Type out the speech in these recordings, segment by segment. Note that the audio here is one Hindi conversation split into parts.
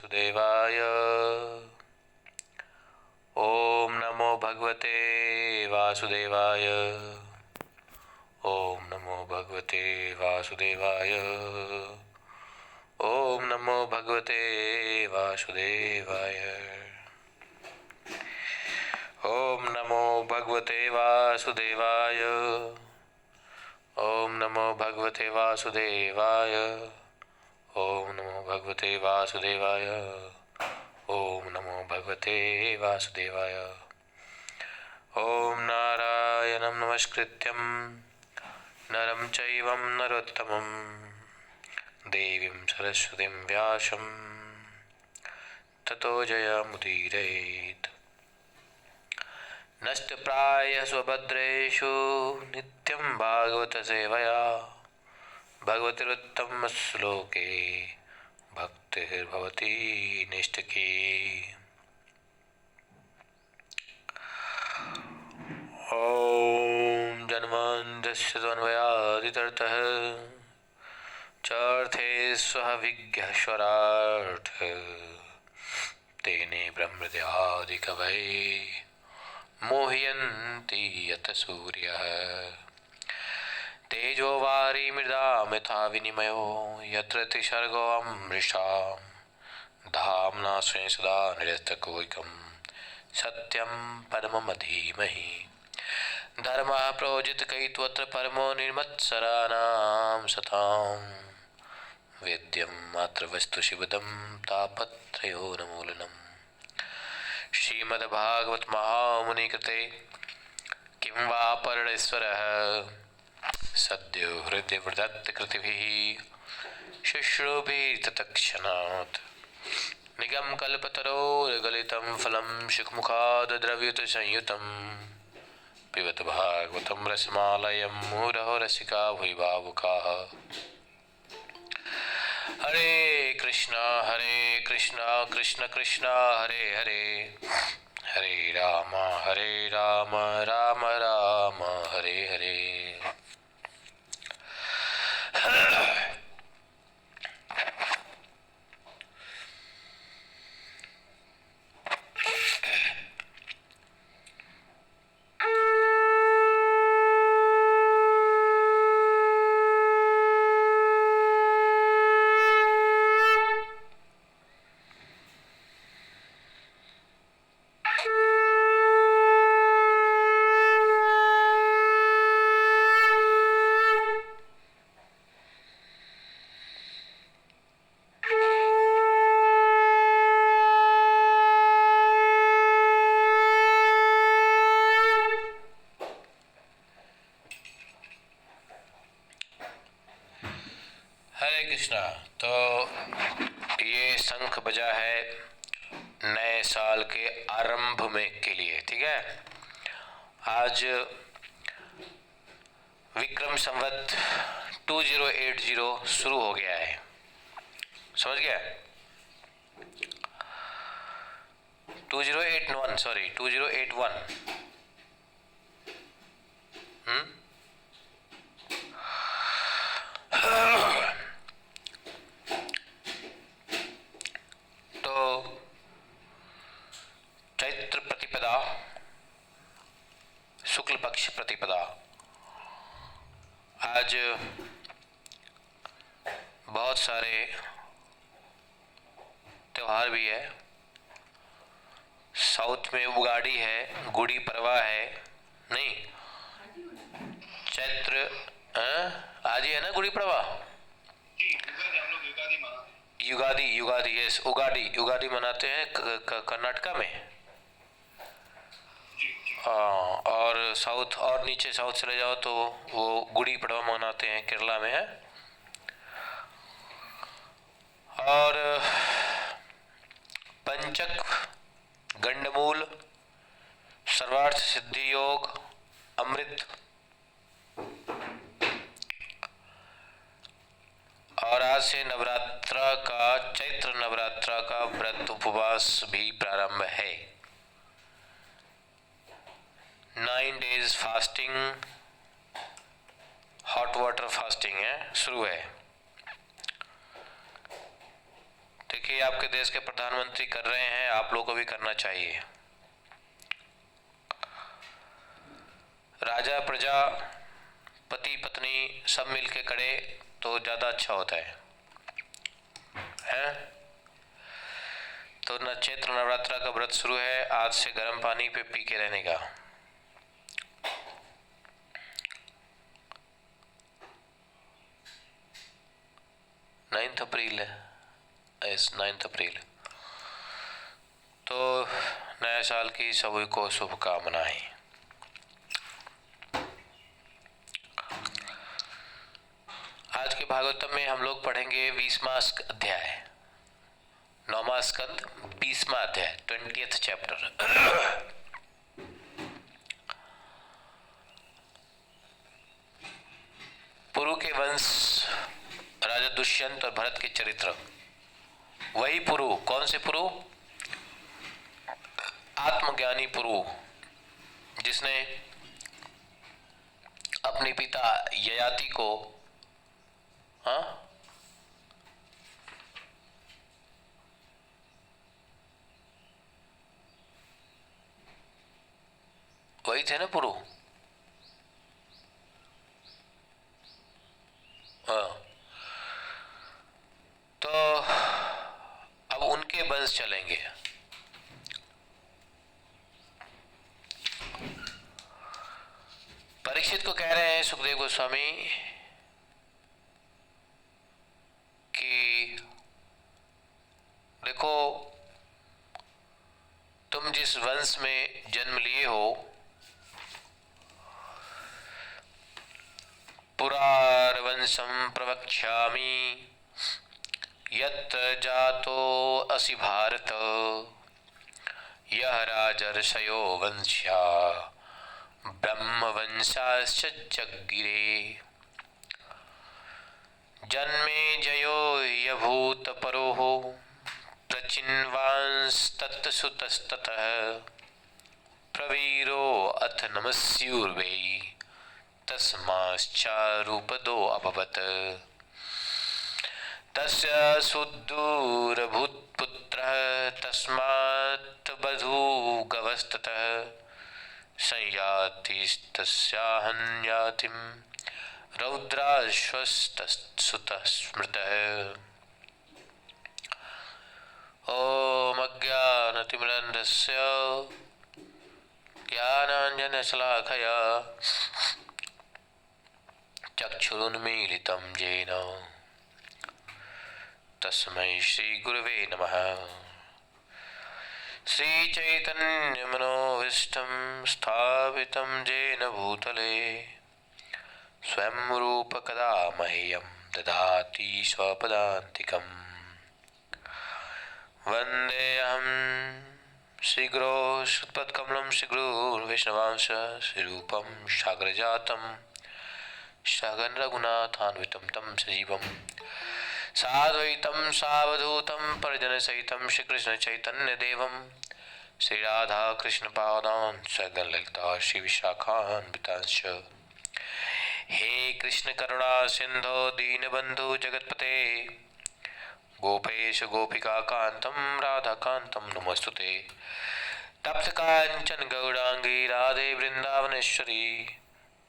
देवाय। ओम नमो भगवते वासुदेवाय। ओम नमो भगवते वासुदेवाय। ओम नमो भगवते वासुदेवाय। ओम नमो भगवते वासुदेवाय। ओम नमो भगवते वासुदेवाय। ओम नमो भगवते वासुदेवाय। ओम नमो भगवते वासुदेवाय। ओम नारायणं नमस्कृत्यं नरं चैव नरोत्तमं देवीं सरस्वतीं व्यासं ततो जयमुदीरयेत्। नष्टप्रायः स्वभद्रेषु नित्यं भागवत सेवया भगवतिरुत्तमश्लोके भक्तिर्भवति निष्ठकी। ॐ जन्मान्तस्य तन्वयादितरतः चार्थेष्वभिज्ञस्वराट् तेने ब्रह्मद्यादिकवये मोह्यन्ति यत सूर्यः। तेजो वारिमृदां यथा विनिमयो यत्र त्रिसर्गो अमृषा धाम्ना स्वेन सदा निरस्तकुहकं सत्यं परमं धीमहि। धर्मः प्रोजितकैत्वत्र परमो निर्मत्सराणां सतां वेद्यं मात्र वस्तु शिवदं तापत्रयोन्मूलनम्। श्रीमद्भागवत महामुनिकृते किं वा परमेश्वरः सद्यो हृदय प्रदत्त कृतिभिः शुश्रूभिस्तत्क्षणात्। निगम कल्पतरोर्गलितं फलं शुकमुखाद् द्रव्ययुतसंयुतं पिबत भागवतं रसमालयं मुहुरहो रसिका भुवि भावुकाः। हरे कृष्णा कृष्ण कृष्ण हरे हरे हरे राम राम राम हरे हरे। हरे कृष्णा। तो ये शंख बजा है नए साल के आरंभ में के लिए, ठीक है। आज विक्रम संवत 2080 शुरू हो गया है, समझ गया। 2081 सॉरी 2081। तो चैत्र प्रतिपदा, शुक्ल पक्ष प्रतिपदा। आज बहुत सारे त्योहार भी है। साउथ में उगाड़ी है, गुड़ी पड़वा है, नहीं चैत्र आज ही है ना गुड़ी पड़वा। युगादी यस, युगादी मनाते हैं कर्नाटका में। और साउथ और नीचे साउथ चले जाओ तो वो गुड़ी पड़वा मनाते हैं, केरला में है। और पंचक, गंडमूल, सर्वार्थ सिद्धि योग, अमृत और आज से नवरात्रा का, चैत्र नवरात्रा का व्रत उपवास भी प्रारंभ है। 9 days fasting, hot water fasting है, शुरू है। देखिए, आपके देश के प्रधानमंत्री कर रहे हैं, आप लोगों को भी करना चाहिए। राजा प्रजा पति पत्नी सब मिलके करे तो ज़्यादा अच्छा होता है, हैं? तो चैत्र नवरात्रा का व्रत शुरू है, आज से गर्म पानी पे पी के रहने का। 9 अप्रैल है, 9 अप्रैल। तो नए साल की सभी को शुभकामनाएं। आज के भागवतम में हम लोग पढ़ेंगे 20वां अध्याय, 9वां स्कंद 20वां अध्याय, 20th चैप्टर। पुरु के वंश, राजा दुष्यंत और भरत के चरित्र। वही पुरु, कौन से पुरु? आत्मज्ञानी पुरु, जिसने अपने पिता ययाति को, हाँ, वही थे ना पुरु? हाँ, तो अब उनके वंश चलेंगे। परीक्षित को कह रहे हैं सुखदेव गोस्वामी कि देखो, तुम जिस वंश में जन्म लिए हो, पुरारवंशं प्रवक्ष्यामि यत्र जातो असि भारत, यः राजर्षयो वंश्या ब्रह्मवंशाश्च जज्ञिरे। जन्मे जयो यभूत परोः प्रचिन्वांस्तत्सुतस्ततः, प्रवीरो अथ नमस्युर्वै तस्माच्चारूपदो अभवत्। तस्य सुदूरभूत्पुत्रः तस्मात् बधूगवस्ततः, संयातिस्तस्याहन्यातिं रौद्राश्वस्तत्सुतः स्मृतः। ॐ अज्ञानतिमिरन्धस्य ज्ञानाञ्जनशलाकया चक्षुरुन्मीलितं येन तस्मै श्रीगुरवे नमः। श्रीचैतन्यमनोभीष्टं स्थापितं येन भूतले, स्वयं रूप कदा मह्यं ददाति स्वपदान्तिकम्। वन्देऽहं श्रीगुरो श्रीयुतपदकमलं श्रीगुरुर्वैष्णवांश श्रीरूपं साग्रजातं सहगण रघुनाथान्वितं तं सजीवं साद्वैतं सावधूतं परिजनसहितं श्रीकृष्णचैतन्यदेवं श्रीराधाकृष्णपादान् सहगण ललिता श्रीविशाखान्वितांश्च। हे कृष्ण करुणा सिंधो दीनबंधु जगतपते, गोपेश गोपिका कांतं राधाकांतं नमोस्तुते। तप्त कांचन गौरांगी राधे वृंदावनेश्वरी,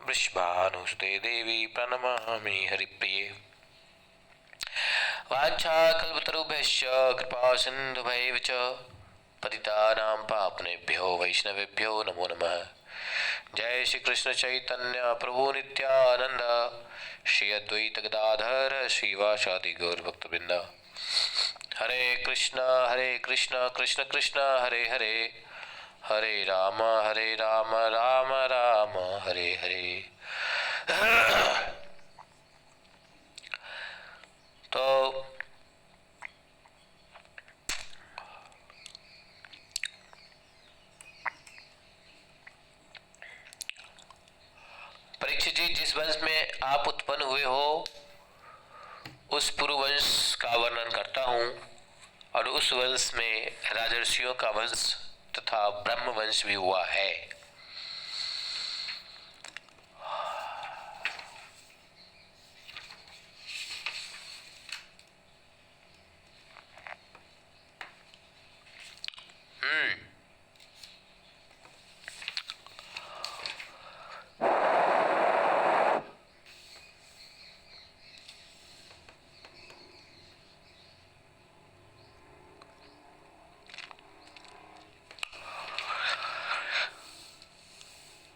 वृषभानुसुते देवी प्रणमामि हरिप्रिये। वाञ्छाकल्पतरुभ्यश्च कृपा सिन्धुभैव च, पतितानां पावनेभ्यो वैष्णवेभ्यो नमो नमः। जय श्री कृष्ण चैतन्य प्रभु नित्यानंद, श्री अद्वैत गदाधर श्रीवासादि गौर भक्तवृंद। हरे कृष्ण कृष्ण कृष्ण हरे हरे, हरे राम राम राम हरे हरे। तो परीक्षित जी, जिस वंश में आप उत्पन्न हुए हो उस पुरुवंश का वर्णन करता हूँ, और उस वंश में राजर्षियों का वंश तथा ब्रह्म वंश भी हुआ है।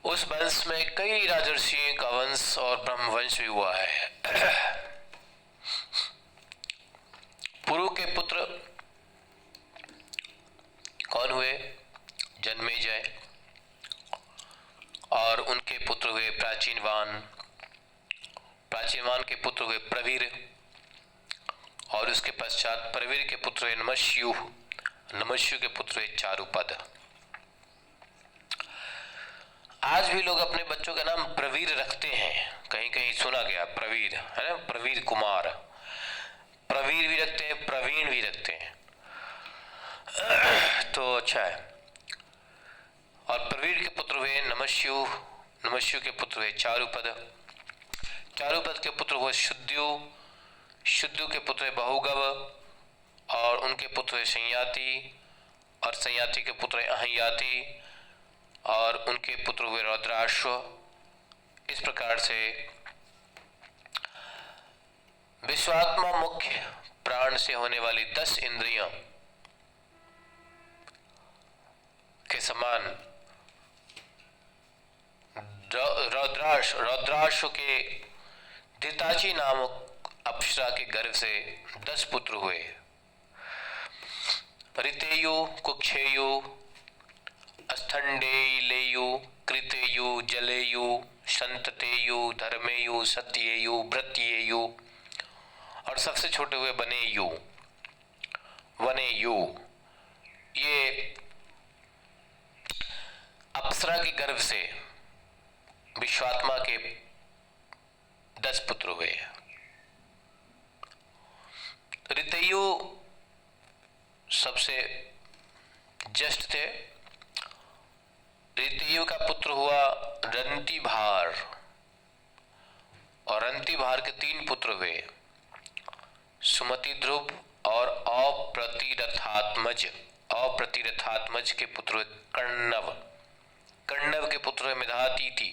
उस वंश में कई राजर्षियों का वंश और ब्रह्मवंश भी हुआ है। पुरु के पुत्र कौन हुए? जन्मेजय, और उनके पुत्र हुए प्राचीनवान। प्राचीनवान के पुत्र हुए प्रवीर, और उसके पश्चात प्रवीर के पुत्र हुए नमस्यु। नमस्यु के पुत्र हुए चारुपद। आज भी लोग अपने बच्चों का नाम प्रवीर रखते हैं, कहीं कहीं सुना गया प्रवीर, है ना, प्रवीर कुमार। प्रवीर भी रखते हैं, प्रवीण भी रखते हैं, तो अच्छा है। और प्रवीर के पुत्र हुए नमस्यु, नमस्यु के पुत्र हुए चारुपद, चारुपद के पुत्र हुए शुद्यु, शुद्यु के पुत्र हुए बहुगव, और उनके पुत्र हुए संयाति, और संयाति के पुत्र हुए अहयाति, और उनके पुत्र हुए रौद्राश्व। इस प्रकार से विश्वात्मा मुख्य प्राण से होने वाली 10 इंद्रियां के समान रौद्राश्व के धृताची नामक अप्सरा के गर्भ से 10 पुत्र हुए। ऋतेयु, कुक्षेयु, स्थंडेलेयु, कृतेयु, जलेयु, संततेयु, धर्मेयु, सत्येयु, व्रत्येयु, और सबसे छोटे हुए वनेयु। वनेयु ये अप्सरा के गर्भ से विश्वात्मा के 10 पुत्र हुए। ऋतेयु सबसे ज्येष्ठ थे। ऋतेयु का पुत्र हुआ रंतिभार, और रंतिभार के 3 पुत्र हुए, सुमति ध्रुव और अप्रतिरथात्मज। अप्रतिरथात्मज के पुत्र हुए कर्णव, कर्णव के पुत्र हुए मेधातिथि,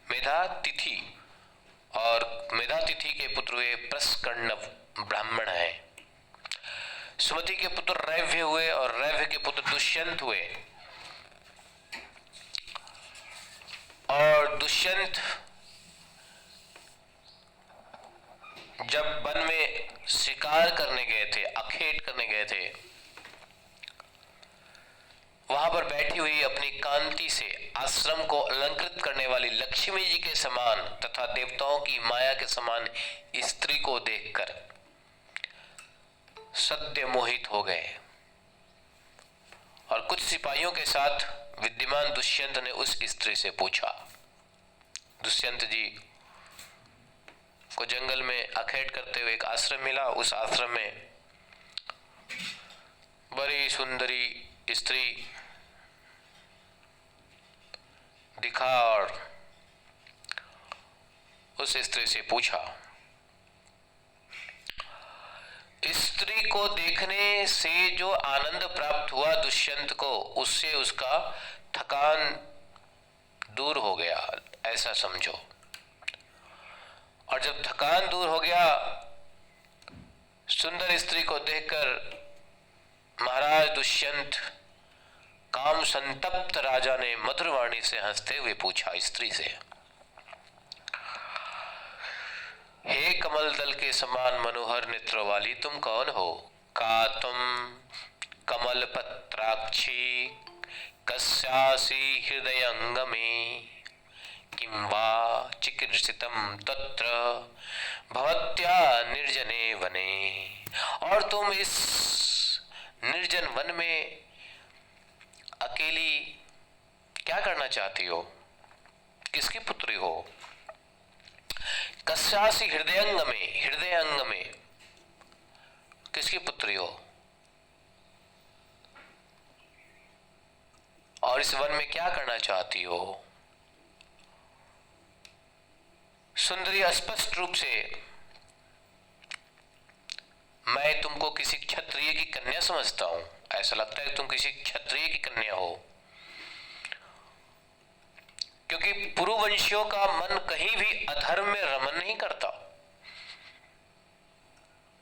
मेधातिथि, और मेधातिथि के पुत्र हुए प्रस्कर्णव, ब्राह्मण है। सुमति के पुत्र रैव्य हुए, और रैव्य के पुत्र दुष्यंत हुए, और दुष्यंत जब वन में शिकार करने गए थे, अखेट करने गए थे, वहां पर बैठी हुई अपनी कांति से आश्रम को अलंकृत करने वाली लक्ष्मी जी के समान तथा देवताओं की माया के समान स्त्री को देखकर सद्य मोहित हो गए, और कुछ सिपाहियों के साथ विद्यमान दुष्यंत ने उस स्त्री से पूछा। दुष्यंत जी को जंगल में अखेट करते हुए एक आश्रम मिला। उस आश्रम में बड़ी सुंदरी स्त्री दिखा, और उस स्त्री से पूछा। स्त्री को देखने से जो आनंद प्राप्त हुआ दुष्यंत को, उससे उसका थकान दूर हो गया, ऐसा समझो। और जब थकान दूर हो गया, सुंदर स्त्री को देखकर महाराज दुष्यंत काम संतप्त राजा ने मधुर वाणी से हंसते हुए पूछा स्त्री से, हे कमल दल के समान मनोहर नेत्र वाली, तुम कौन हो? का तुम कमल पत्राक्षी कस्यासि हृदयंग में, किं वा चिकीर्षितम तत्र भवत्या निर्जने वने। और तुम इस निर्जन वन में अकेली क्या करना चाहती हो? किसकी पुत्री हो? कस्यासि हृदयंग में, हृदय अंग में किसकी पुत्री हो? और इस वन में क्या करना चाहती हो? सुंदरी स्पष्ट रूप से, मैं तुमको किसी क्षत्रिय की कन्या समझता हूं, ऐसा लगता है कि तुम किसी क्षत्रिय की कन्या हो, क्योंकि पुरुवंशियों का मन कहीं भी अधर्म में रमन नहीं करता।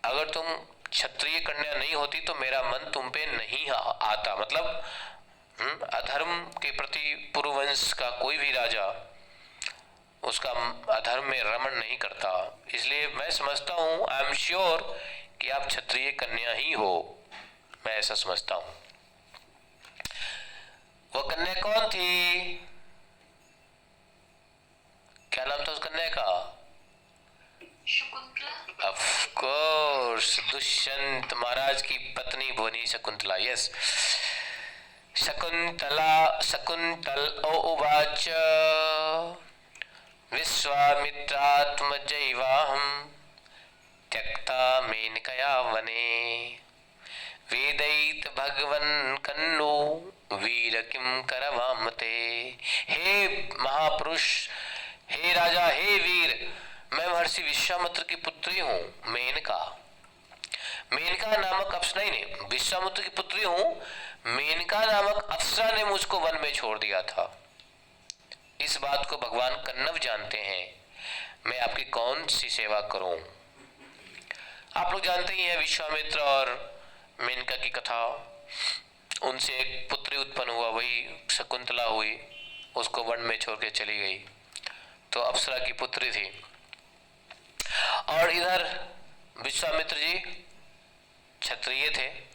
अगर तुम क्षत्रिय कन्या नहीं होती तो मेरा मन तुम पे नहीं आता। मतलब अधर्म के प्रति पुरुवंश का कोई भी राजा उसका अधर्म में रमण नहीं करता। इसलिए मैं समझता हूं, आई एम श्योर कि आप क्षत्रिय कन्या ही हो, मैं ऐसा समझता हूं। वो कन्या कौन थी? क्या नाम था उस कन्या का? शकुंतला। ऑफ कोर्स, दुष्यंत महाराज की पत्नी भुवनी शकुंतला। यस, शकुंतल उवाच विश्वामित्रात्मजैवाहं त्यक्ता मेनकया वने वेदैत भगवन् कन्नो वीर किं करवामते। हे महापुरुष, हे राजा, हे वीर, मैं महर्षि विश्वामित्र की पुत्री हूँ, मेनका। मेनका नामक अप्सरा नहीं, विश्वामित्र की पुत्री हूँ। मेनका नामक अप्सरा ने मुझको वन में छोड़ दिया था। इस बात को भगवान कन्नव जानते हैं। मैं आपकी कौन सी सेवा करूं? आप लोग जानते ही हैं विश्वामित्र और मेनका की कथा। उनसे एक पुत्री उत्पन्न हुआ, वही शकुंतला हुई, उसको वन में छोड़ के चली गई, तो अप्सरा की पुत्री थी। और इधर विश्वामित्र जी क्षत्रिय थे,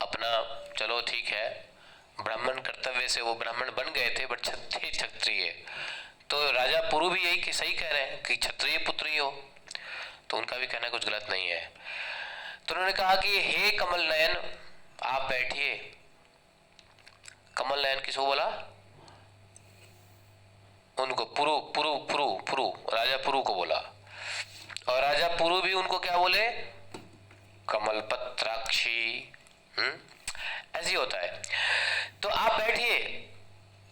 अपना चलो ठीक है, ब्राह्मण कर्तव्य से वो ब्राह्मण बन गए थे, बट क्षत्रिय। तो राजा पुरु भी यही कि सही कह रहे हैं कि क्षत्रिय पुत्री हो, तो उनका भी कहना कुछ गलत नहीं है। तो उन्होंने कहा कि हे कमल नयन, आप बैठिए। कमल नयन किसको बोला? उनको पुरु राजा पुरु को बोला। और राजा पुरु भी उनको क्या बोले? कमल पत्राक्षी। ऐसे होता है। तो आप बैठिए,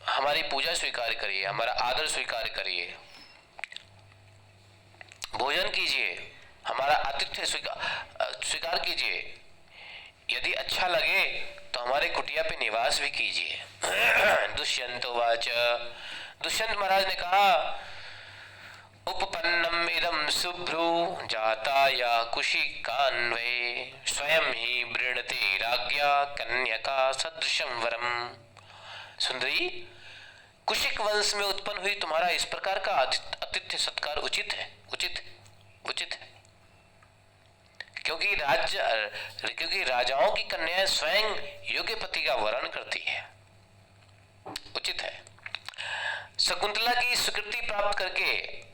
हमारी पूजा स्वीकार करिए, हमारा आदर स्वीकार करिए, भोजन कीजिए, हमारा आतिथ्य स्वीकार कीजिए। यदि अच्छा लगे तो हमारे कुटिया पे निवास भी कीजिए। दुष्यंतोवाच, दुष्यंत महाराज ने कहा, उपपन्नम इदम शुभ्रू जाता या कुशिकान्वये स्वयं ही वृणते राज्ञा कन्यका सदृशं वरम। सुंदरी, कुशिक वंश में उत्पन्न हुई तुम्हारा इस प्रकार का आतिथ्य सत्कार उचित है, उचित है। क्योंकि राजाओं की कन्याएं स्वयं योग्य पति का वरण करती है, उचित है। शकुंतला की स्वीकृति प्राप्त करके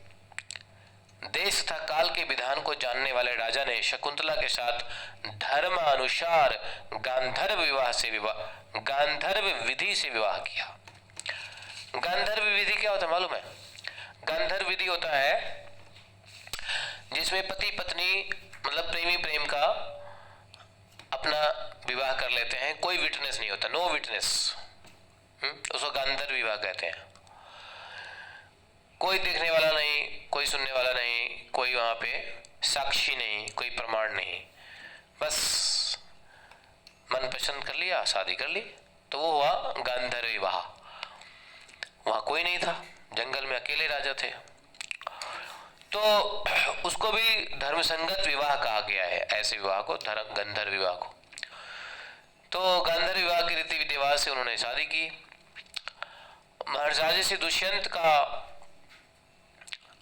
देश तथा काल के विधान को जानने वाले राजा ने शकुंतला के साथ धर्मानुसार गांधर्व विधि से विवाह किया। गांधर्व विधि क्या होता है मालूम है? गांधर्व विधि होता है जिसमें पति पत्नी मतलब प्रेमी प्रेम का अपना विवाह कर लेते हैं, कोई विटनेस नहीं होता, नो विटनेस, उसको गांधर्व विवाह कहते हैं। कोई देखने वाला नहीं, कोई सुनने वाला नहीं, कोई वहां पे साक्षी नहीं, कोई प्रमाण नहीं, बस मन पसंद कर लिया, शादी कर ली, तो वो हुआ गांधर्व विवाह। वहां कोई नहीं था, जंगल में अकेले राजा थे, तो उसको भी धर्मसंगत विवाह कहा गया है, ऐसे विवाह को गंधर्व विवाह को। तो गांधर्व विवाह की रीति विधिवाद से उन्होंने शादी की। राजर्षि दुष्यंत का,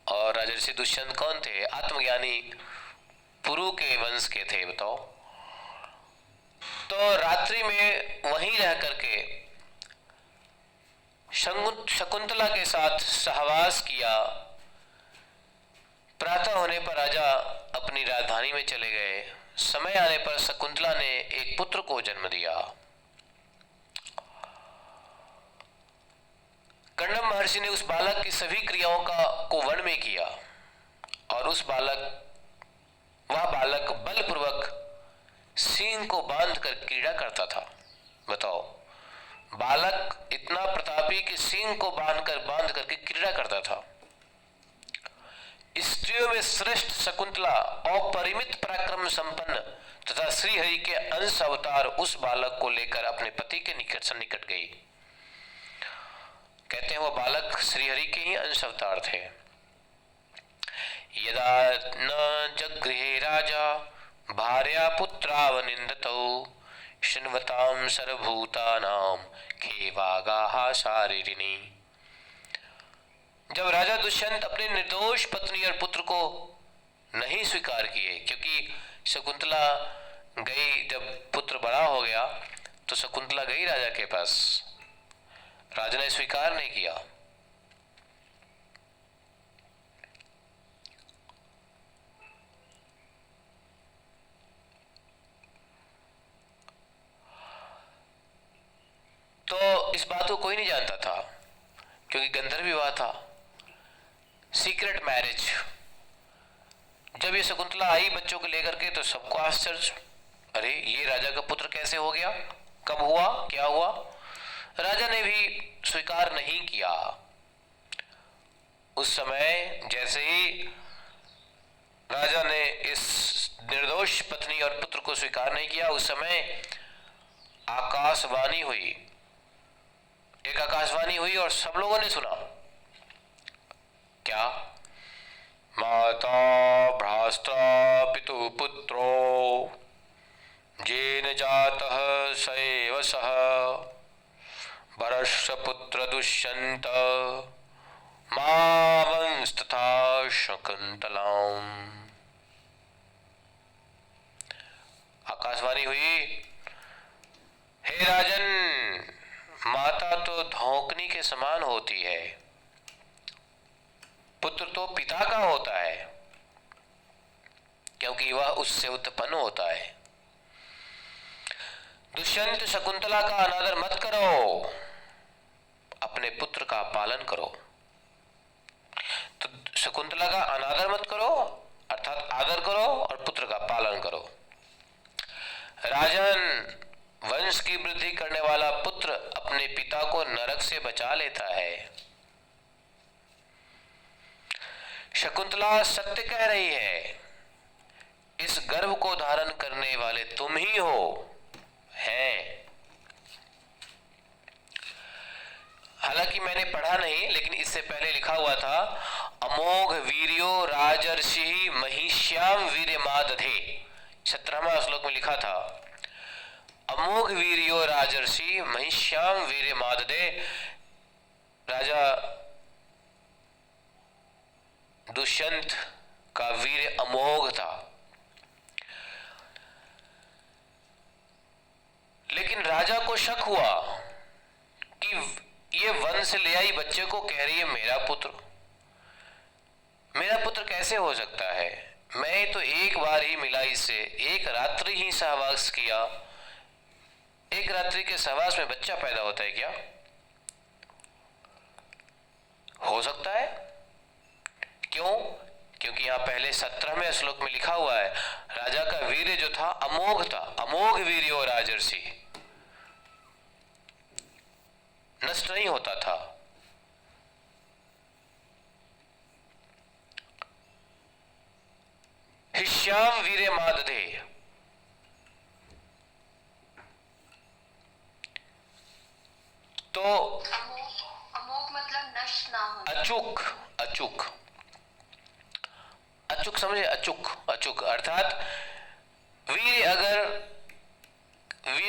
और राजर्षि दुष्यंत कौन थे? आत्मज्ञानी पुरु के वंश के थे, बताओ। तो रात्रि में वहीं रह करके शकुंतला के साथ सहवास किया। प्रातः होने पर राजा अपनी राजधानी में चले गए। समय आने पर शकुंतला ने एक पुत्र को जन्म दिया। कण्व महर्षि ने उस बालक की सभी क्रियाओं को वन में किया, और वह बालक बलपूर्वक सींग को बांधकर क्रीड़ा करता था। बताओ, बालक इतना प्रतापी कि सींग को बांध करके क्रीड़ा करता था। स्त्रियों में श्रेष्ठ शकुंतला अपरिमित पराक्रम संपन्न तथा श्रीहरि के अंश अवतार उस बालक को लेकर अपने पति के निकट गई। कहते हैं वो बालक श्रीहरि के ही अंश अवतार थे। यदा न जगृहे राजा भार्या पुत्रावनिंदतौ शृण्वतां सर्वभूतानां खेवागाः शारीरिणी। जब राजा दुष्यंत अपने निर्दोष पत्नी और पुत्र को नहीं स्वीकार किए, क्योंकि शकुंतला गई, जब पुत्र बड़ा हो गया तो शकुंतला गई राजा के पास, राजा ने स्वीकार नहीं किया। तो इस बात को कोई नहीं जानता था, क्योंकि गंधर्व विवाह था, सीक्रेट मैरिज। जब ये शकुंतला आई बच्चों को लेकर के तो सबको आश्चर्य, अरे ये राजा का पुत्र कैसे हो गया, कब हुआ, क्या हुआ। राजा ने भी स्वीकार नहीं किया। उस समय जैसे ही राजा ने इस निर्दोष पत्नी और पुत्र को स्वीकार नहीं किया, उस समय आकाशवाणी हुई, एक आकाशवाणी हुई और सब लोगों ने सुना। क्या? माता भ्राता पितु पुत्रो जेन जातः स एव सः भरस्य पुत्र दुष्यंत मावंस्तथा शकुंतलाम्। आकाशवाणी हुई, हे राजन, माता तो धौंकनी के समान होती है, पुत्र तो पिता का होता है, क्योंकि वह उससे उत्पन्न होता है। दुष्यंत, शकुंतला का अनादर मत करो, अपने पुत्र का पालन करो। तो शकुंतला का अनादर मत करो, अर्थात आदर करो, और पुत्र का पालन करो। राजन, वंश की वृद्धि करने वाला पुत्र अपने पिता को नरक से बचा लेता है। शकुंतला सत्य कह रही है, इस गर्भ को धारण करने वाले तुम ही हो, हैं। हालांकि मैंने पढ़ा नहीं, लेकिन इससे पहले लिखा हुआ था, अमोघ वीर्यो राजर्षि महिष्याम वीर्यमादधे। 17वां श्लोक में लिखा था, अमोघ वीर्यो राजर्षि महिष्याम वीर्यमादधे। राजा दुष्यंत का वीर अमोघ था, लेकिन राजा को शक हुआ कि ये वन से ले आई बच्चे को कह रही है मेरा पुत्र कैसे हो सकता है। मैं तो एक बार ही मिला इससे, एक रात्रि ही सहवास किया, एक रात्रि के सहवास में बच्चा पैदा होता है क्या? हो सकता है। क्यों? क्योंकि यहां पहले 17वें श्लोक में लिखा हुआ है, राजा का वीर्य जो था अमोघ था, अमोघ वीर्यो राजर्षि, नष्ट नहीं होता था। हिष्याम वीर्यमादधे, तो अमोघ मतलब नष्ट ना हो, अचूक, समझे, अचूक अर्थात वीर्य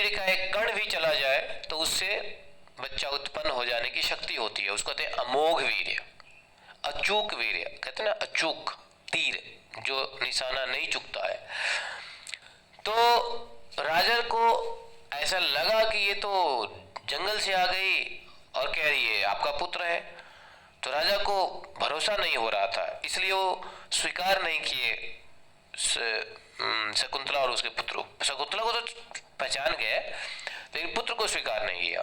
का एक कण भी चला जाए तो उससे बच्चा उत्पन्न हो जाने की शक्ति होती है, उसको कहते हैं अमोघ वीर्य, अचूक वीर्य, कहते हैं ना, अचूक तीर जो निशाना नहीं चुकता है। तो राजा को ऐसा लगा कि ये तो जंगल से आ गई और कह रही है आपका पुत्र है, तो राजा को भरोसा नहीं हो रहा था, इसलिए वो स्वीकार नहीं किए शकुंतला और उसके पुत्र। शकुंतला को तो पहचान गए, लेकिन पुत्र को स्वीकार नहीं किया।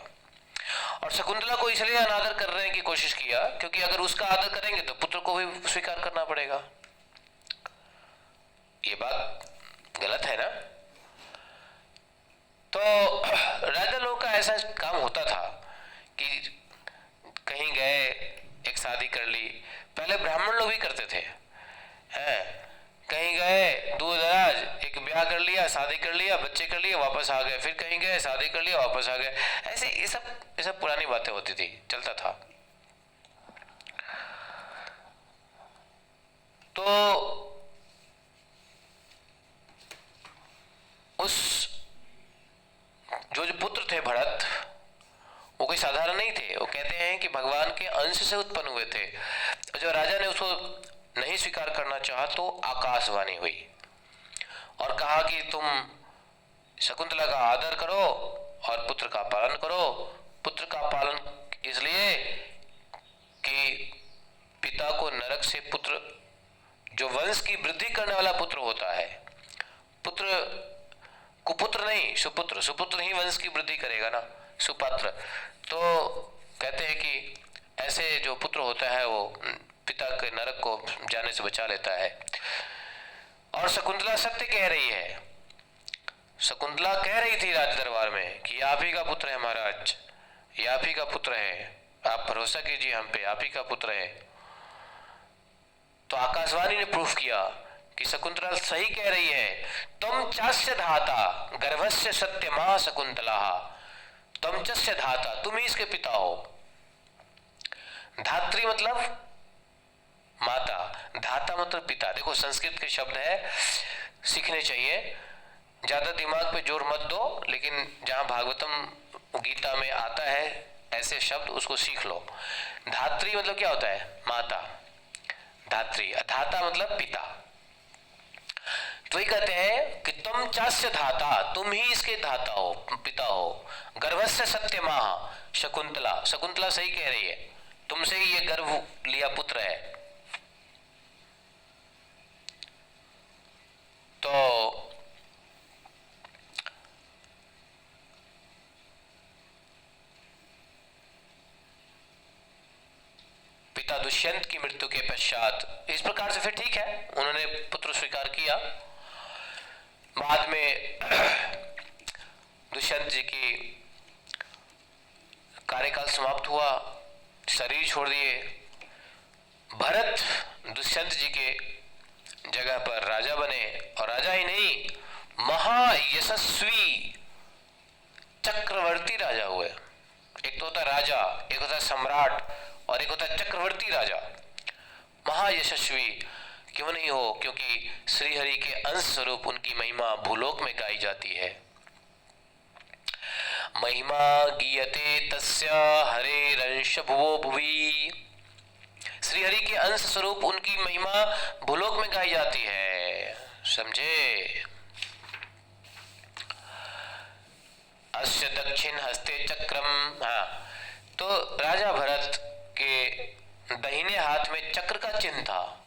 और शकुंतला को इसलिए अनादर करने की कोशिश किया, क्योंकि अगर उसका आदर करेंगे तो पुत्र को भी स्वीकार करना पड़ेगा। ये बात गलत है ना। तो राजा लोग का ऐसा काम होता था कि कहीं गए, एक शादी कर ली, पहले ब्राह्मण लोग भी करते थे, हैं, कहीं गए दूर दराज, एक ब्याह कर लिया, शादी कर लिया, बच्चे कर लिए, वापस आ गए, फिर कहीं गए, शादी कर लिया, वापस आ गए। ऐसे ये सब पुरानी बातें होती थी, चलता था। तो उस जो पुत्र थे भरत, वो कोई साधारण नहीं थे। वो कहते हैं कि भगवान के अंश से उत्पन्न हुए थे। जो राजा ने उसको नहीं स्वीकार करना चाहा तो आकाशवाणी हुई और कहा कि तुम शकुंतला का आदर करो और पुत्र का पालन करो। पुत्र का पालन इसलिए कि पिता को नरक से पुत्र, जो वंश की वृद्धि करने वाला पुत्र होता है, पुत्र कुपुत्र नहीं, सुपुत्र, सुपुत्र ही वंश की वृद्धि करेगा ना, सुपात्र। तो कहते हैं कि ऐसे जो पुत्र होता है वो पिता के नरक को जाने से बचा लेता है। और शकुंतला सत्य कह रही है। शकुंतला कह रही थी राज दरबार में कि आप ही का पुत्र है महाराज, ये आप ही का पुत्र है, आप भरोसा कीजिए हम पे, आप ही का पुत्र है। तो आकाशवाणी ने प्रूफ किया कि शकुंतला सही कह रही है। तुम चास्य धाता गर्भस्य सत्य मां शकुंतला, तुम चस्य धाता, तुम ही इसके पिता हो। धात्री मतलब माता, धाता मतलब पिता। देखो संस्कृत के शब्द है, सीखने चाहिए, ज्यादा दिमाग पे जोर मत दो, लेकिन जहां भागवतम गीता में आता है ऐसे शब्द, उसको सीख लो। धात्री मतलब क्या होता है? माता, धात्री। धाता मतलब पिता। तो ये कहते हैं कि तुम चास्य धाता, तुम ही इसके धाता हो, पिता हो। गर्भस्य सत्य माह शकुंतला, शकुंतला सही कह रही है, तुमसे ही ये गर्भ लिया पुत्र है। तो पिता दुष्यंत की मृत्यु के पश्चात इस प्रकार से फिर ठीक है, उन्होंने पुत्र स्वीकार किया। बाद में दुष्यंत जी की कार्यकाल समाप्त हुआ, शरीर छोड़ दिए। भरत दुष्यंत जी के जगह पर राजा बने, और राजा ही नहीं, महायशस्वी चक्रवर्ती राजा हुए। एक तो होता राजा, एक होता सम्राट, और एक होता चक्रवर्ती राजा। महायशस्वी क्यों नहीं हो? क्योंकि श्रीहरि के अंश स्वरूप उनकी महिमा भूलोक में गाई जाती है। महिमा गीयते तस्य हरेरंश भुवो भुवि। श्रीहरि के अंश स्वरूप उनकी महिमा भूलोक में गाई जाती है, समझे? अस्य दक्षिण हस्ते चक्रम। हाँ, तो राजा भरत के दाहिने हाथ में चक्र का चिन्ह था,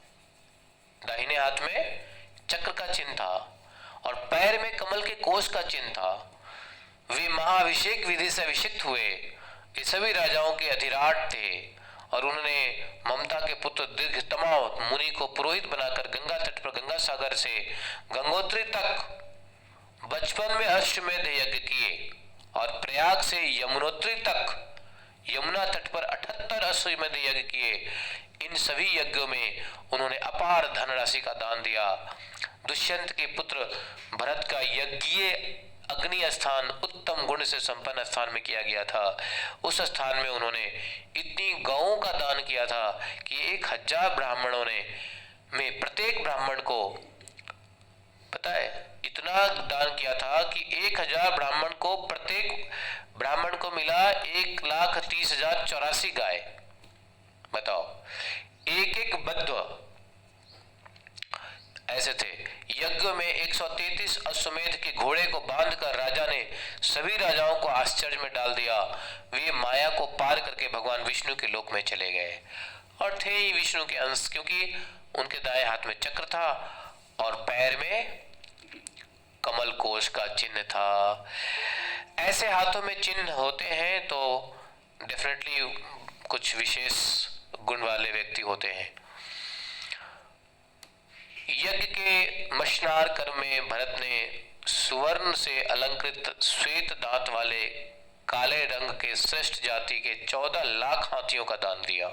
दाहिने हाथ में चक्र का चिन्ह था, और पैर में कमल के कोष का चिन्ह था। वे महाअभिषेक विधि से अभिषिक्त हुए। ये सभी राजाओं के अधिराट थे, और उन्होंने ममता के पुत्र दीर्घतमा मुनि को पुरोहित बनाकर गंगा तट पर गंगा सागर से गंगोत्री तक बचपन में अश्वमेध यज्ञ किए, और प्रयाग से यमुनोत्री तक यमुना तट पर 78 अश्वमेध यज्ञ किए। इन सभी यज्ञों में उन्होंने अपार धनराशि का दान दिया। दुष्यंत के पुत्र भरत का यज्ञीय अग्नि स्थान उत्तम गुण से संपन्न स्थान में किया गया था। उस स्थान में उन्होंने इतनी गौओं का दान किया था कि 1000 ब्राह्मणों ने में प्रत्येक ब्राह्मण को, पता है, इतना दान किया था कि 1000 ब्राह्मण को, प्रत्येक ब्राह्मण को मिला 1,30,084 गाय। बताओ, एक बद्ध ऐसे थे। यज्ञ में 133 अश्वमेध के घोड़े को बांधकर राजा ने सभी राजाओं को आश्चर्य में डाल दिया। वे माया को पार करके भगवान विष्णु के लोक में चले गए, और थे ही विष्णु के अंश, क्योंकि उनके दाएं हाथ में चक्र था और पैर में कमल कोश का चिन्ह था। ऐसे हाथों में चिन्ह होते हैं तो डेफिनेटली कुछ विशेष गुण वाले व्यक्ति होते हैं। यज्ञ के मशनार कर्म में भरत ने सुवर्ण से अलंकृत श्वेत दांत वाले काले रंग के श्रेष्ठ जाति के 14 लाख हाथियों का दान दिया।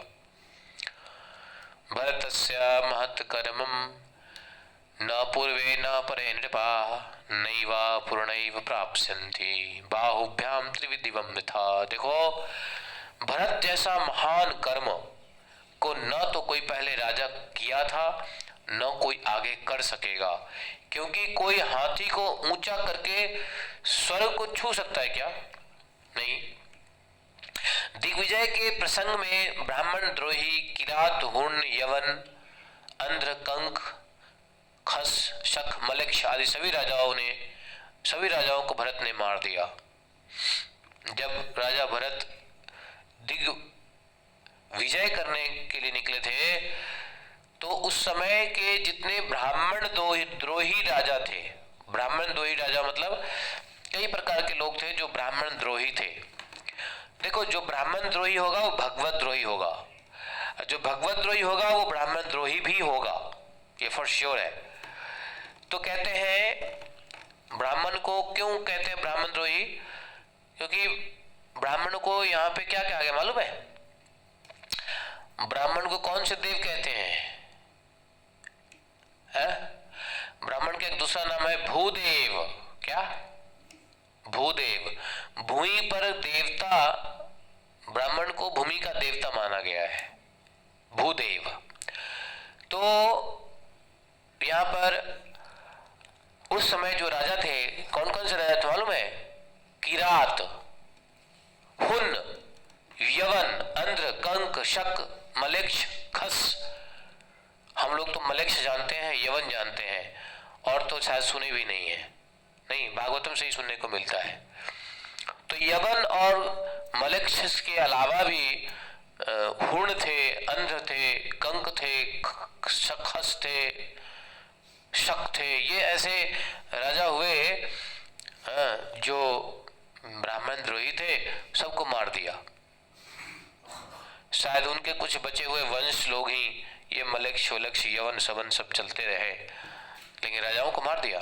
भरतस्य महत् कर्मम् न पूर्वे न परे नृपा नैवा पूर्णैव प्राप्स्यन्ति बाहुभ्याम त्रिविधिवम यथा। देखो, भरत जैसा महान कर्म को न तो कोई पहले राजा किया था, न कोई आगे कर सकेगा, क्योंकि कोई हाथी को ऊंचा करके स्वर्ग को छू सकता है क्या? नहीं। दिग्विजय के प्रसंग में ब्राह्मण द्रोही किरात, हुण, यवन, अंध्र, कंक, खस, शक, मलेक्ष आदि सभी राजाओं को भरत ने मार दिया। जब राजा भरत दिग्विजय करने के लिए निकले थे तो उस समय के जितने ब्राह्मण द्रोही राजा थे, ब्राह्मण द्रोही राजा मतलब कई प्रकार के लोग थे जो ब्राह्मण द्रोही थे। देखो, जो ब्राह्मण द्रोही होगा वो भगवत द्रोही होगा, जो भगवत द्रोही होगा वो ब्राह्मण द्रोही भी होगा, ये फॉर श्योर है। तो कहते हैं ब्राह्मण को क्यों कहते हैं ब्राह्मण द्रोही? क्योंकि ब्राह्मण को यहाँ पे क्या कहा गया मालूम है? ब्राह्मण को कौन से देव कहते हैं? ब्राह्मण का एक दूसरा नाम है भूदेव। क्या? भूदेव। भूमि पर देवता, ब्राह्मण को भूमि का देवता माना गया है, भूदेव। तो यहां पर उस समय जो राजा थे, कौन कौन से राजा थे मालूम है? किरात, हुन, यवन, अंध्र, कंक, शक, मलेक्ष, खस। हम लोग तो मलेक्ष जानते हैं, यवन जानते हैं, और तो शायद सुने भी नहीं है। नहीं, भागवतम से ही सुनने को मिलता है। तो यवन और मलेक्ष के अलावा भी हुण थे, अंध्र थे, कंक थे, खस थे, शक थे। ये ऐसे राजा हुए जो ब्राह्मण द्रोही थे, सबको मार दिया। शायद उनके कुछ बचे हुए वंश लोग ही ये मलेक्ष वलेक्ष यवन सबन सब चलते रहे, लेकिन राजाओं को मार दिया।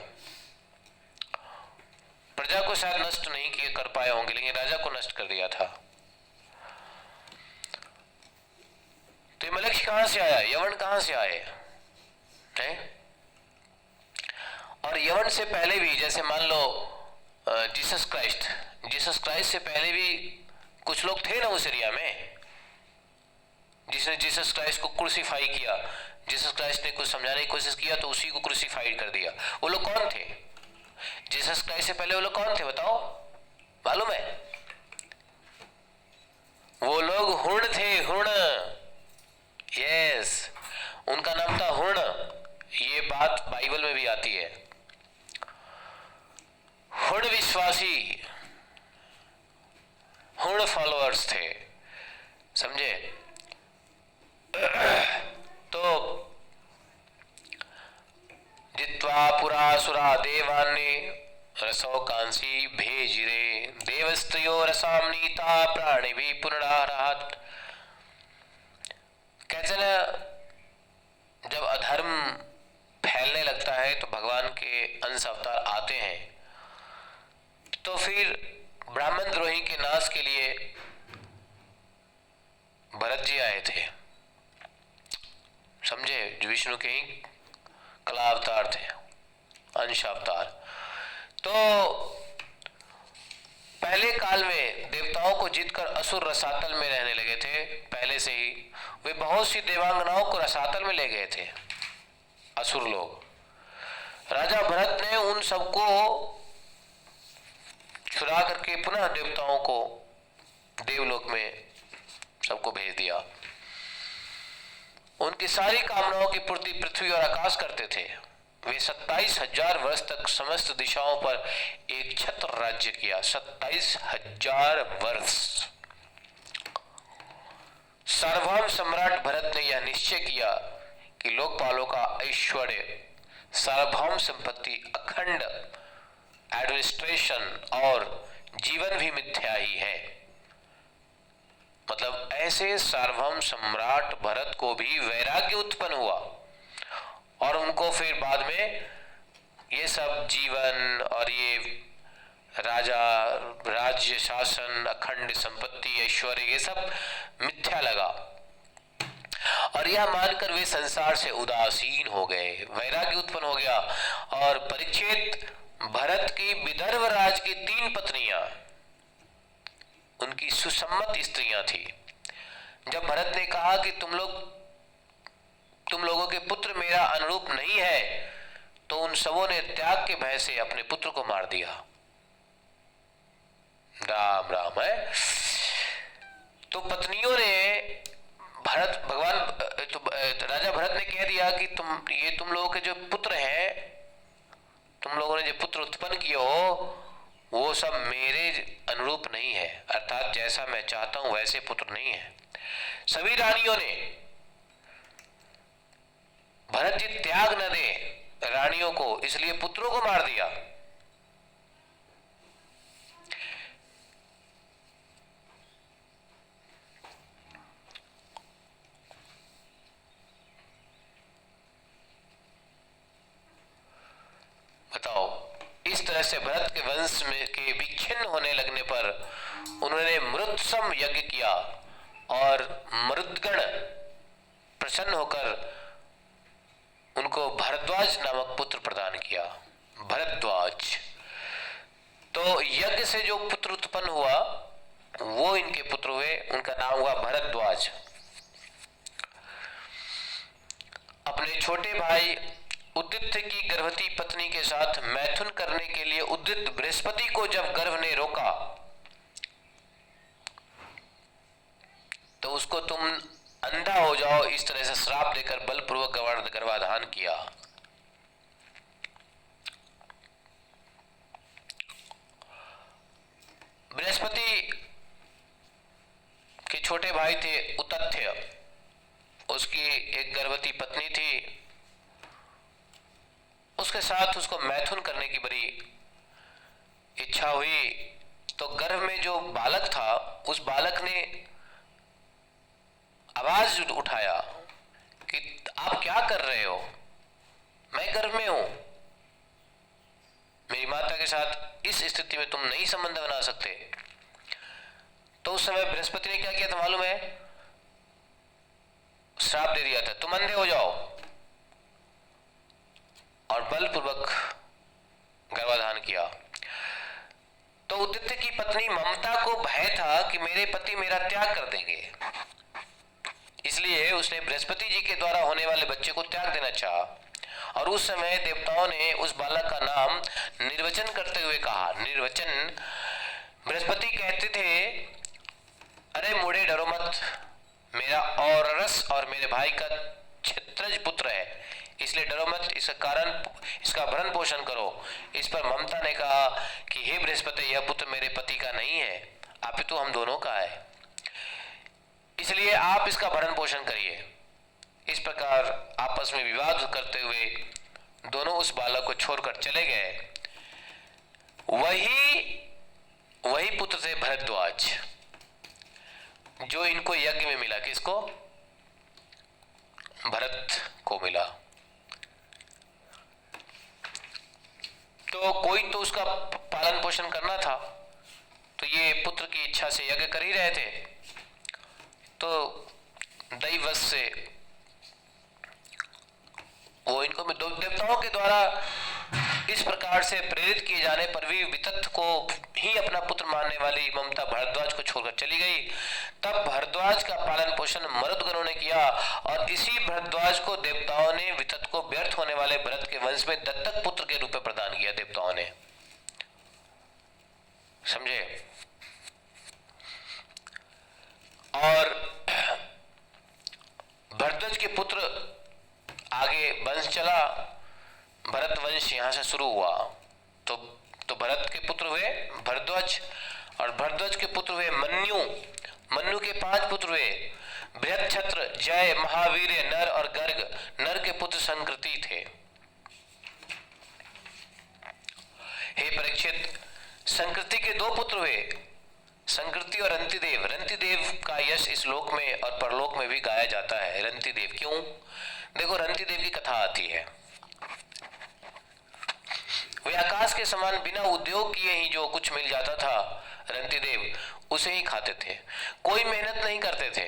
प्रजा को शायद नष्ट नहीं किए कर पाए होंगे, लेकिन राजा को नष्ट कर दिया था। तो ये मलेक्ष कहां से आया? यवन कहां से आए है? और यवन से पहले भी, जैसे मान लो जीसस क्राइस्ट से पहले भी कुछ लोग थे ना उस एरिया में, जिसने जीसस क्राइस्ट को क्रूसीफाई किया। जीसस क्राइस्ट ने कुछ समझाने की कोशिश किया तो उसी को क्रूसीफाइड कर दिया। वो लोग कौन थे? जीसस क्राइस्ट से पहले वो लोग कौन थे बताओ, मालूम है? वो लोग हुण थे, हुण। यस, उनका नाम था हुण। ये बात बाइबल में भी आती है। हुण विश्वासी, हुण फॉलोअर्स थे, समझे? तो जित्वा पुरासुरा देवान्ने रसो कांसी भेजिरे देवस्तयो रसाम नीता प्राणी भी पुनराहत। कहते ना, जब अधर्म फैलने लगता है तो भगवान के अंश अवतार आते हैं। तो फिर ब्राह्मण द्रोही के नाश के लिए भरत जी आए थे, समझे? जो विष्णु के ही कला अवतार थे, अंश अवतार। तो पहले काल में देवताओं को जीतकर असुर रसातल में रहने लगे थे। पहले से ही वे बहुत सी देवांगनाओं को रसातल में ले गए थे, असुर लोग। राजा भरत ने उन सबको छुड़ा करके पुनः देवताओं को देवलोक में सबको भेज दिया। उनकी सारी कामनाओं की पूर्ति पृथ्वी और आकाश करते थे। वे 27,000 वर्ष तक समस्त दिशाओं पर एक छत्र राज्य किया। 27,000 वर्ष। सार्वभौम सम्राट भरत ने यह निश्चय किया कि लोकपालों का ऐश्वर्य, सार्वभौम संपत्ति, अखंड एडमिनिस्ट्रेशन और जीवन भी मिथ्या ही है। मतलब ऐसे सार्वभौम सम्राट भरत को भी वैराग्य उत्पन्न हुआ और उनको फिर बाद में ये सब जीवन और ये राजा, राज्य, शासन, अखंड संपत्ति, ऐश्वर्य, ये सब मिथ्या लगा। और यह मानकर वे संसार से उदासीन हो गए। वैराग्य उत्पन्न हो गया। और परीक्षित, भरत की विदर्भ राज की 3 पत्नियां उनकी सुसम्मत स्त्रियां थी। जब भरत ने कहा कि तुम लोगों के पुत्र मेरा अनुरूप नहीं है, तो उन सबों ने त्याग के भय से अपने पुत्र को मार दिया। राम राम है। तो पत्नियों ने राजा भरत ने कह दिया कि तुम लोगों के जो पुत्र हैं, तुम लोगों ने जो पुत्र उत्पन्न किए हो, वो सब मेरे अनुरूप नहीं है, अर्थात जैसा मैं चाहता हूं वैसे पुत्र नहीं है। सभी रानियों ने, भरत जी त्याग न दे रानियों को, इसलिए पुत्रों को मार दिया। बताओ, इस तरह से भरत के वंश में के विच्छिन्न होने लगने पर उन्होंने मरुत्सम यज्ञ किया और मरुद्गण प्रसन्न होकर उनको भरद्वाज नामक पुत्र प्रदान किया। भरद्वाज। तो यज्ञ से जो पुत्र उत्पन्न हुआ वो इनके पुत्र हुए, उनका नाम हुआ भरद्वाज। अपने छोटे भाई उद्दित्य की गर्भवती पत्नी के साथ मैथुन करने के लिए उद्दित बृहस्पति को जब गर्भ ने रोका, तो उसको तुम अंधा हो जाओ इस तरह से श्राप देकर बलपूर्वक गर्भाधान किया। बृहस्पति के छोटे भाई थे उतथ्य, उसकी एक गर्भवती पत्नी थी, उसके साथ उसको मैथुन करने की बड़ी इच्छा हुई। तो गर्भ में जो बालक था, उस बालक ने आवाज उठाया कि आप क्या कर रहे हो, मैं गर्भ में हूं, मेरी माता के साथ इस स्थिति में तुम नहीं संबंध बना सकते। तो उस समय बृहस्पति ने क्या किया था मालूम है? श्राप दे दिया था, तुम अंधे हो जाओ, और बलपूर्वक गर्भाधान किया। तो उद्दित्य की पत्नी ममता को भय था कि मेरे पति मेरा त्याग कर देंगे, इसलिए उसने बृहस्पति जी के द्वारा होने वाले बच्चे को त्याग देना चाहा। और उस समय देवताओं ने उस बालक का नाम निर्वचन करते हुए कहा। निर्वचन, बृहस्पति कहते थे, अरे मूढ़े डरो मत, मेरा औरस और मेरे भाई का क्षत्रज पुत्र है, इसलिए डरो मत, इसका भरण पोषण करो। इस पर ममता ने कहा कि हे बृहस्पति, यह पुत्र मेरे पति का नहीं है, अपितु हम दोनों का है, इसलिए आप इसका भरण पोषण करिए। इस प्रकार आपस में विवाद करते हुए दोनों उस बालक को छोड़कर चले गए। वही पुत्र थे भरद्वाज, जो इनको यज्ञ में मिला। किसको? भरत को मिला। तो कोई तो उसका पालन पोषण करना था, तो ये पुत्र की इच्छा से यज्ञ कर ही रहे थे। तो दैवश से वो इनको देवताओं के द्वारा इस प्रकार से प्रेरित किए जाने पर भी वितथ को ही अपना पुत्र मानने वाली ममता भरद्वाज को छोड़कर चली गई। तब भरद्वाज का पालन पोषण मरुदगणों ने किया, और इसी भरद्वाज को देवताओं ने वितथ को व्यर्थ होने वाले भरत के वंश में दत्तक पुत्र के रूप में प्रदान किया देवताओं ने। समझे? और भरद्वाज के पुत्र आगे वंश चला, भरत वंश यहां से शुरू हुआ। तो भरत के पुत्र हुए भरद्वाज, और भरद्वाज के पुत्र हुए मन्यु। मन्यु के 5 पुत्र हुए, बृहत्छत्र, जय, महावीर, नर और गर्ग। नर के पुत्र संकृति थे। हे परीक्षित, संकृति के 2 पुत्र हुए, संकृति और रंतिदेव। रंतिदेव का यश इस लोक में और परलोक में भी गाया जाता है। रंतिदेव क्यों? देखो, रंतिदेव की कथा आती है। वे आकाश के समान बिना उद्योग किए ही जो कुछ मिल जाता था, रंतिदेव उसे ही खाते थे, कोई मेहनत नहीं करते थे।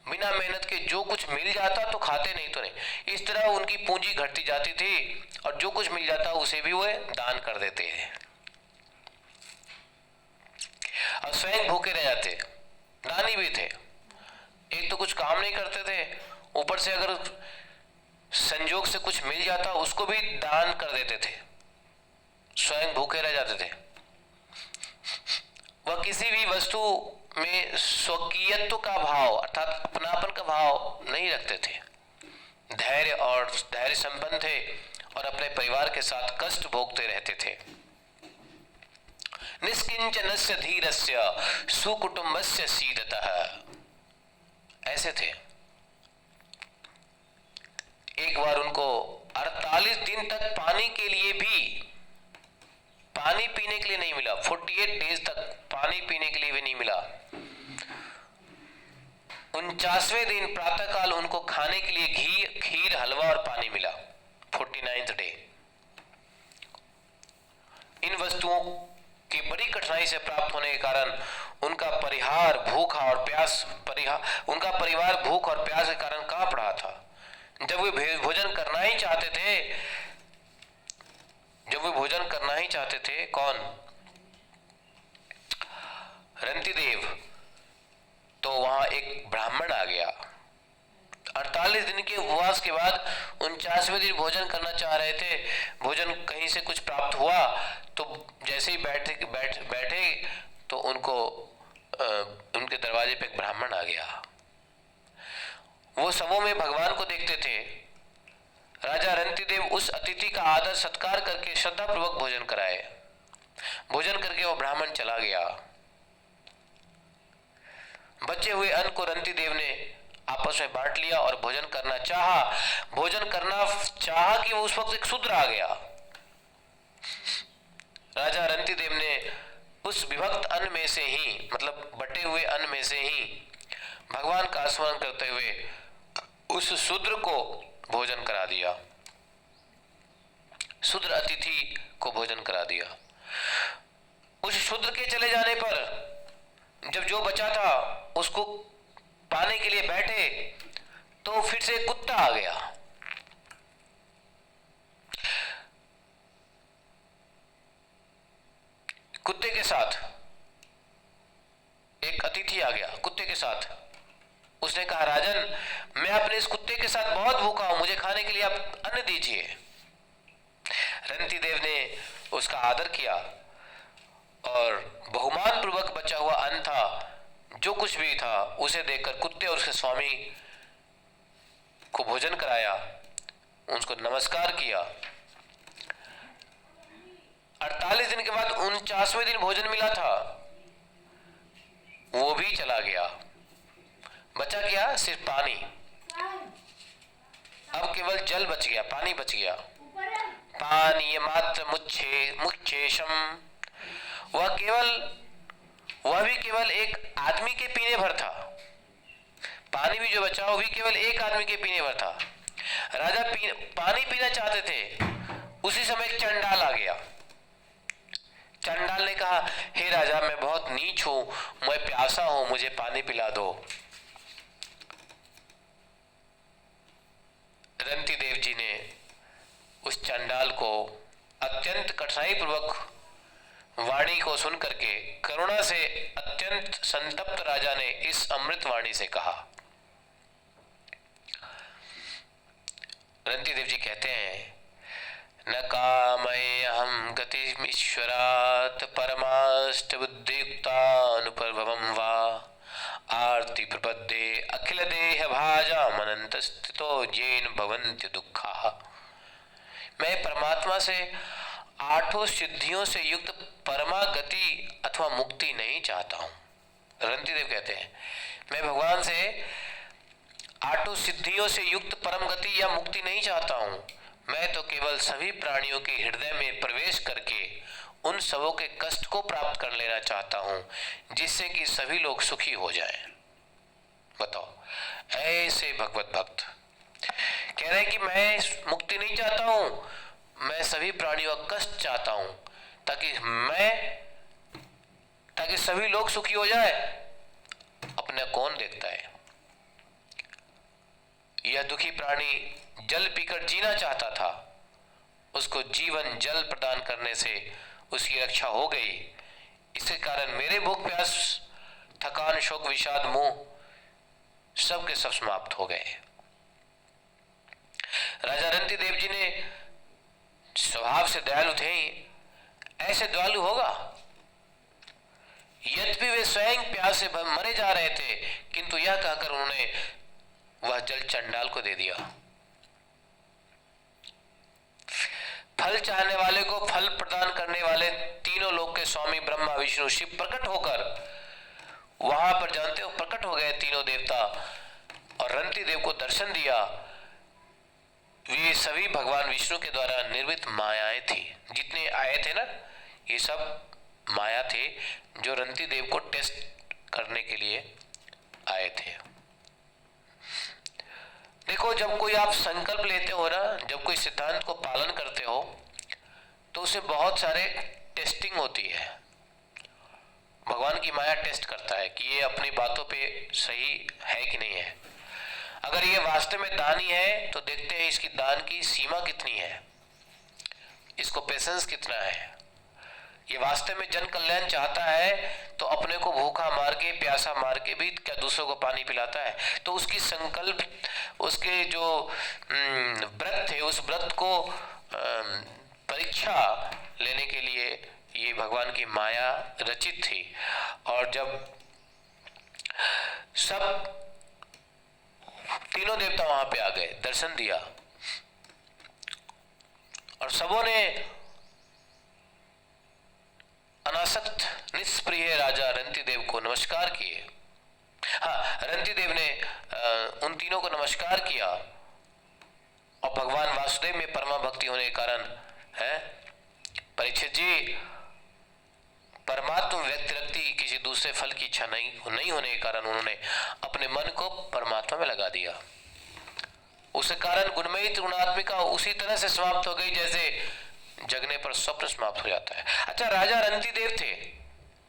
बिना मेहनत के जो कुछ मिल जाता तो खाते, नहीं तो नहीं। इस तरह उनकी पूंजी घटती जाती थी और जो कुछ मिल जाता उसे भी वे दान कर देते हैं और स्वयं भूखे रह जाते। दानी भी थे, एक तो कुछ काम नहीं करते थे, ऊपर से अगर संजोग से कुछ मिल जाता उसको भी दान कर देते थे, स्वयं भूखे रह जाते थे। वह किसी भी वस्तु में स्वकीयत्व का भाव अर्थात अपनापन का भाव नहीं रखते थे। धैर्य संपन्न थे और अपने परिवार के साथ कष्ट भोगते रहते थे। निष्किंचनस्य धीरस्य सुकुटुंबस्य सीदतः, ऐसे थे। एक बार उनको 48 दिन तक पानी पीने के लिए नहीं मिला। 48 डेज तक पानी पीने के लिए भी नहीं मिला। 49वें दिन प्रातःकाल उनको खाने के लिए खीर, हलवा और पानी मिला। 49th day. इन वस्तुओं की बड़ी कठिनाई से प्राप्त होने के कारण उनका परिवार भूख और प्यास के कारण कांप रहा था। जब वे भोजन करना ही चाहते थे, कौन? रंतिदेव। तो वहां एक ब्राह्मण आ गया। 48 दिन के उपवास के बाद 49वें दिन भोजन करना चाह रहे थे। भोजन कहीं से कुछ प्राप्त हुआ तो जैसे ही बैठे तो उनके दरवाजे पे एक ब्राह्मण आ गया। वो सबों में भगवान को देखते थे। राजा रंतिदेव उस अतिथि का आदर सत्कार करके श्रद्धा पूर्वक भोजन कराए। भोजन करके वो ब्राह्मण चला गया। बचे हुए अन्न को रंतिदेव ने आपस में बांट लिया और भोजन करना चाहा कि वो उस वक्त एक शूद्र आ गया। राजा रंतिदेव ने उस विभक्त अन्न में से ही, मतलब बटे हुए अन्न में से ही भगवान का स्मरण करते हुए उस शूद्र को भोजन करा दिया। शूद्र अतिथि को भोजन करा दिया। उस शूद्र के चले जाने पर जब जो बचा था उसको पाने के लिए बैठे तो फिर से कुत्ता आ गया। कुत्ते के साथ एक अतिथि आ गया, कुत्ते के साथ। उसने कहा, राजन, मैं अपने इस कुत्ते के साथ बहुत भूखा हूं, मुझे खाने के लिए आप अन्न दीजिए। रंतिदेव ने उसका आदर किया और बहुमान पूर्वक बचा हुआ अन्न था, जो कुछ भी था, उसे देकर कुत्ते और उसके स्वामी को भोजन कराया, उनको नमस्कार किया। 48 दिन के बाद 49वें दिन भोजन मिला था, वो भी चला गया। बचा क्या? सिर्फ पानी। अब केवल जल बच गया, पानी बच गया। पानी मात्र मुच्छेषम। वह भी केवल एक आदमी के पीने भर था। पानी भी जो बचा वो भी केवल एक आदमी के पीने भर था। राजा पानी पीना चाहते थे, उसी समय एक चंडाल आ गया। चंडाल ने कहा, हे राजा, मैं बहुत नीच हूं, मैं प्यासा हूं, मुझे पानी पिला दो। रंतिदेव जी ने उस चंडाल को अत्यंत कठिनाई पूर्वक वाणी को सुन करके करुणा से अत्यंत संतप्त राजा ने इस अमृत वाणी से कहा। रंतिदेव जी कहते हैं, न कामयेऽहं गतिमीश्वरात् परमाष्ट बुद्धियुक्तानुप्रभवं वा आर्ति प्रपद्ये अखिल देह भाजामनंत स्थितो येन भवन्ति दुःखाः। मैं परमात्मा से 8 सिद्धियों से युक्त परमा गति अथवा मुक्ति नहीं चाहता हूं। रंतिदेव कहते हैं, मैं भगवान से 8 सिद्धियों से युक्त परम गति या मुक्ति नहीं चाहता हूं। मैं तो केवल सभी प्राणियों के हृदय में प्रवेश करके उन सबों के कष्ट को प्राप्त कर लेना चाहता हूं, जिससे कि सभी लोग सुखी हो जाएं। बताओ, ऐसे भगवत भक्त कह रहे हैं कि मैं मुक्ति नहीं चाहता हूं, मैं सभी प्राणियों का कष्ट चाहता हूं, ताकि सभी लोग सुखी हो जाए। अपने कौन देखता है? यह दुखी प्राणी जल पीकर जीना चाहता था। उसको जीवन जल प्रदान करने से उसकी रक्षा हो गई। इसके कारण मेरे भूख प्यास, थकान, शोक, विषाद, मोह सब के सब समाप्त हो गए। राजा रंती देव जी ने स्वभाव से दयालु थे, ऐसे दयालु होगा। यद्यपि वे स्वयं प्यास से मरे जा रहे थे, किंतु यह कहकर उन्होंने वह जल चंडाल को दे दिया। फल चाहने वाले को फल प्रदान करने वाले तीनों लोक के स्वामी ब्रह्मा, विष्णु, शिव प्रकट होकर वहां पर, जानते हो, प्रकट हो गए तीनों देवता और रंती देव को दर्शन दिया। वे सभी भगवान विष्णु के द्वारा निर्मित मायाएं थी। जितने आए थे ना, ये सब माया थे जो रंती देव को टेस्ट करने के लिए आए थे। देखो, जब कोई आप संकल्प लेते हो ना, जब कोई सिद्धांत को पालन करते हो, तो उसे बहुत सारे टेस्टिंग होती है। भगवान की माया टेस्ट करता है कि ये अपनी बातों पे सही है कि नहीं है। अगर ये वास्तव में दानी है तो देखते हैं इसकी दान की सीमा कितनी है, इसको पेशेंस कितना है। ये वास्तव में जन कल्याण चाहता है तो अपने को भूखा मार के, प्यासा मार के भी क्या दूसरों को पानी पिलाता है। तो उसकी संकल्प, उसके जो व्रत थे, उस व्रत को परीक्षा लेने के लिए ये भगवान की माया रचित थी। और जब सब तीनों देवता वहां पे आ गए, दर्शन दिया, और सबों ने अनासक्त निष्प्रिय राजा रंती देव को नमस्कार किए। हाँ, रंती देव ने उन तीनों को नमस्कार किया, और भगवान वासुदेव में परमा भक्ति होने के कारण है, परीक्षित जी, परमात्मा व्यक्ति रखती किसी दूसरे फल की इच्छा नहीं होने के कारण उन्होंने अपने मन को परमात्मा में लगा दिया। उस कारण गुणमयी त्रिगुणात्मिका उसी तरह से समाप्त हो गई जैसे जगने पर स्वप्न समाप्त हो जाता है। अच्छा, राजा रंती देव थे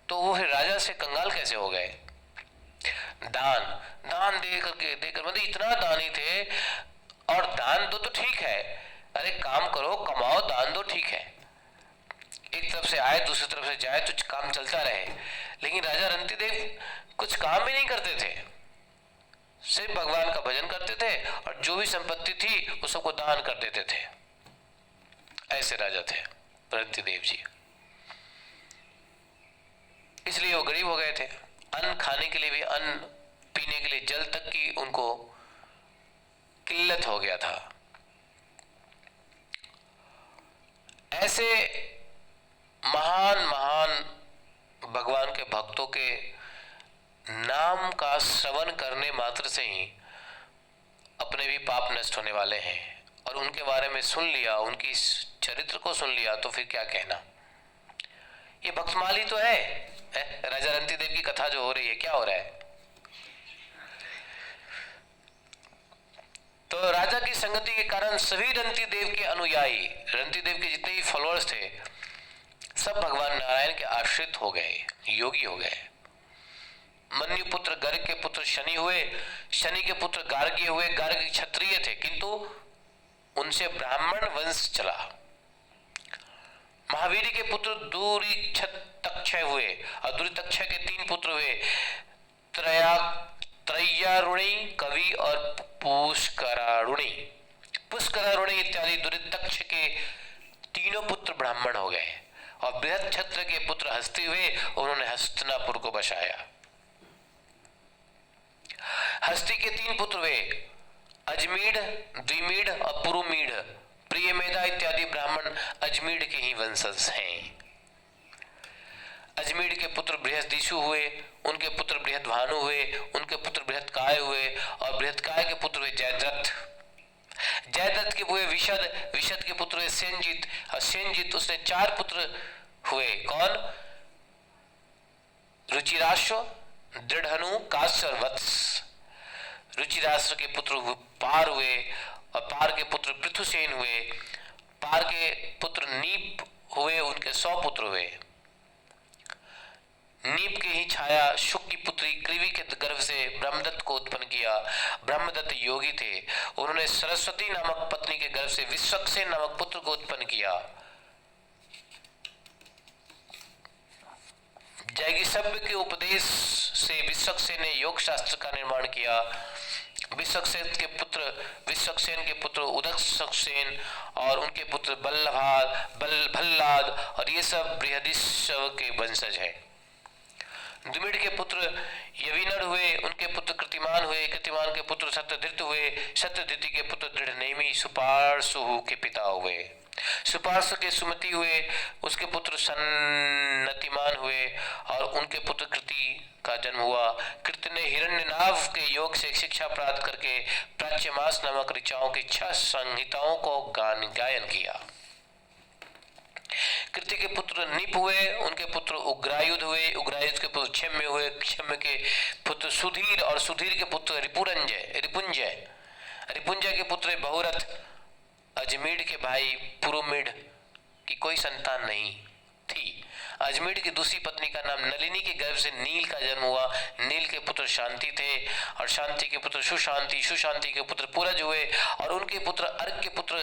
तो वो राजा से कंगाल कैसे हो गए? दान देकर मतलब इतना दानी थे। और दान दो तो ठीक है, अरे काम करो, कमाओ, दान दो ठीक है, एक तरफ से आए दूसरी तरफ से जाए तो काम चलता रहे। लेकिन राजा रंती देव कुछ काम भी नहीं करते थे, सिर्फ भगवान का भजन करते थे और जो भी संपत्ति थी वो सबको दान कर देते थे। ऐसे राजा थे रंती देव जी। इसलिए वो गरीब हो गए थे। अन्न खाने के लिए भी, अन्न पीने के लिए जल तक की उनको किल्लत हो गया था। ऐसे महान भगवान के भक्तों के नाम का श्रवण करने मात्र से ही अपने भी पाप नष्ट होने वाले हैं। और उनके बारे में सुन लिया, उनकी चरित्र को सुन लिया तो फिर क्या कहना। ये भक्तमाली तो है। राजा रंती देव की कथा जो हो रही है, क्या हो रहा है? तो राजा की संगति के कारण सभी रंती देव के अनुयायी, रंती देव के जितने भी फॉलोअर्स थे, सब भगवान नारायण के आश्रित हो गए, योगी हो गए। मन्यु पुत्र गर्ग के पुत्र शनि हुए, शनि के पुत्र गार्ग्य हुए। गार्ग्य क्षत्रिय थे किंतु उनसे ब्राह्मण वंश चला। महावीर के पुत्र दूरीतक्षय हुए और दूरीतक्षय के 3 पुत्र हुए, त्रय्यारुणी, कवि और पुष्करारुणी। पुष्करारुणी इत्यादि दूरीतक्ष के तीनों पुत्र ब्राह्मण हो गए। और बृहद क्षत्र के पुत्र हस्ती हुए, उन्होंने हस्तिनापुर को बसाया। हस्ती के 3 पुत्र हुए, अजमीढ़, द्विमीढ़ और पुरुमीढ़। प्रियमेधा इत्यादि ब्राह्मण अजमीढ़ के ही वंशज हैं। अजमीढ़ के पुत्र बृहस्पतिशु हुए, उनके पुत्र बृहद्भानु हुए, उनके पुत्र बृहत्काय हुए और बृहत्काय के पुत्र हुए जयद्रथ। जयद्रथ के हुए विशद, विशद के पुत्र हुए सेनजित और सेनजित उसने 4 पुत्र हुए। कौन? रुचिराश्व, दृढ़नु, काश्य और वत्स। रुचिराश्व के पुत्र पार हुए और पार के पुत्र पृथुसेन हुए। पार के पुत्र नीप हुए, उनके 100 पुत्र हुए। नीप की ही छाया शुक की पुत्री कृवि के गर्भ से ब्रह्मदत्त को उत्पन्न किया। ब्रह्मदत्त योगी थे। उन्होंने सरस्वती नामक पत्नी के गर्भ से विश्वक्सेन नामक पुत्र को उत्पन्न किया। जैगिसभ्य के उपदेश से विश्वक्सेन ने योग शास्त्र का निर्माण किया। विश्वक्सेन के पुत्र उदकसेन और उनके पुत्र भल्लाद और ये सब बृहदिश्व के वंशज हैं। द्रुमिड के पुत्र यविनर हुए, उनके पुत्र कृतिमान हुए, कृतिमान के पुत्र सत्यधृत हुए, सत्यधृति के पुत्र दृढ़नेमी सुपार्सु के पिता हुए। सुपार्सु के सुमति हुए, उसके पुत्र सन्नतिमान हुए और उनके पुत्र कृति का जन्म हुआ। कृति ने हिरण्यनाभ के योग से शिक्षा प्राप्त करके प्राच्यमास नामक ऋचाओं की 6 संहिताओं को गायन किया। कृति के पुत्र निप हुए, उनके पुत्र उग्रायुध हुए, उग्रायुध के पुत्र क्षम्य हुए, क्षम्य के पुत्र सुधीर और सुधीर के पुत्र रिपुंजय के पुत्र बहुरथ। अजमीर के भाई पुरोमिड की कोई संतान नहीं थी। अजमीर की दूसरी पत्नी का नाम नलिनी के गर्भ से नील का जन्म हुआ। नील के पुत्र शांति थे और शांति के पुत्र सुशांति, सुशांति के पुत्र पुरज हुए और उनके पुत्र अर्क के पुत्र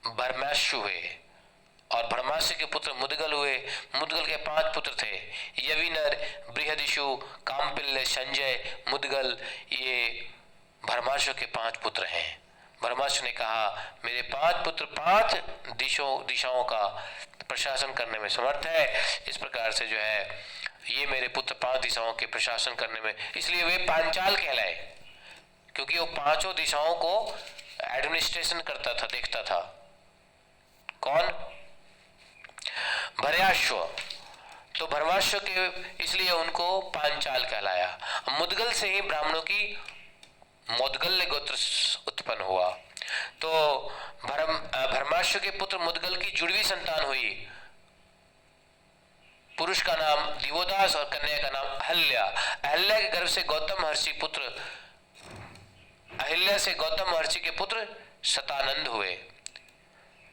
भरमाशु हुए और भरमाशु के पुत्र मुदगल हुए। मुदगल के 5 पुत्र थे, यविनर, बृहदिशु, कामपिल्य, संजय, मुदगल। ये भरमाशु के 5 पुत्र हैं। भरमाशु ने कहा, मेरे 5 पुत्र 5 दिशाओं का प्रशासन करने में समर्थ है। इस प्रकार से जो है ये मेरे पुत्र 5 दिशाओं के प्रशासन करने में, इसलिए वे पांचाल कहलाए, क्योंकि वो 5 दिशाओं को एडमिनिस्ट्रेशन करता था, देखता था। कौन? भर्याश्व। तो भरमाश्व के, इसलिए उनको पांचाल कहलाया। मुदगल से ही ब्राह्मणों की मोदगल्य गोत्र उत्पन्न हुआ। तो भरमाश्व के पुत्र मुदगल की जुड़वी संतान हुई। पुरुष का नाम दिवोदास और कन्या का नाम अहल्या। अहल्या के गर्भ से गौतम महर्षि पुत्र, अहिल्या से गौतम महर्षि के पुत्र शतानंद हुए।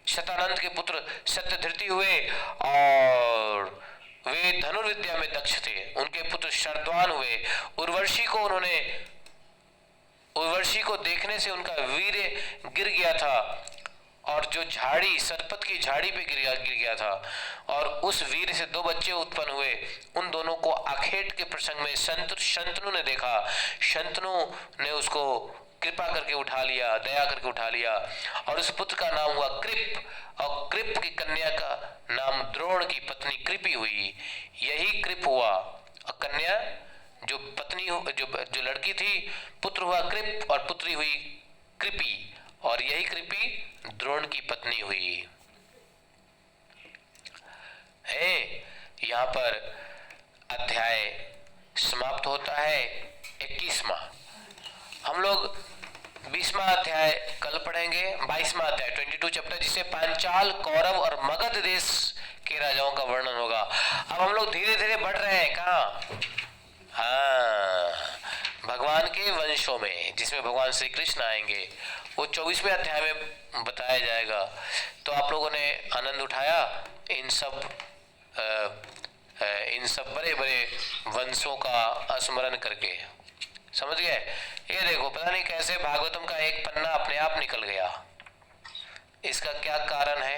शतानंद के पुत्र सत्यधृति हुए और वे धनुर्विद्या में दक्ष थे। उनके पुत्र शर्द्वान हुए। उर्वशी को देखने से उनका वीर गिर गया था और जो झाड़ी, सरपत की झाड़ी पे गिर गया था और उस वीर से 2 बच्चे उत्पन्न हुए। उन दोनों को आखेट के प्रसंग में शंतनु ने देखा। शंतनु ने उसको कृपा करके उठा लिया, दया करके उठा लिया और उस पुत्र का नाम हुआ कृप और कृप की कन्या का नाम द्रोण की पत्नी कृपी हुई। यही कृप हुआ और कन्या जो पत्नी जो लड़की थी, पुत्र हुआ कृप और पुत्री हुई कृपी और यही कृपी द्रोण की पत्नी हुई है। यहाँ पर अध्याय समाप्त होता है 21वां। हम लोग 20वां अध्याय कल पढ़ेंगे, 22वां अध्याय 22 चैप्टर, जिसे पांचाल, कौरव और मगध देश के राजाओं का वर्णन होगा। अब हम लोग धीरे धीरे बढ़ रहे हैं कहाँ? हाँ, भगवान के वंशों में, जिसमें भगवान श्री कृष्ण आएंगे। वो 24वें अध्याय में बताया जाएगा। तो आप लोगों ने आनंद उठाया इन सब बड़े बड़े वंशों का स्मरण करके, समझ गए? ये देखो, पता नहीं कैसे भागवतम का एक पन्ना अपने आप निकल गया। इसका क्या कारण है?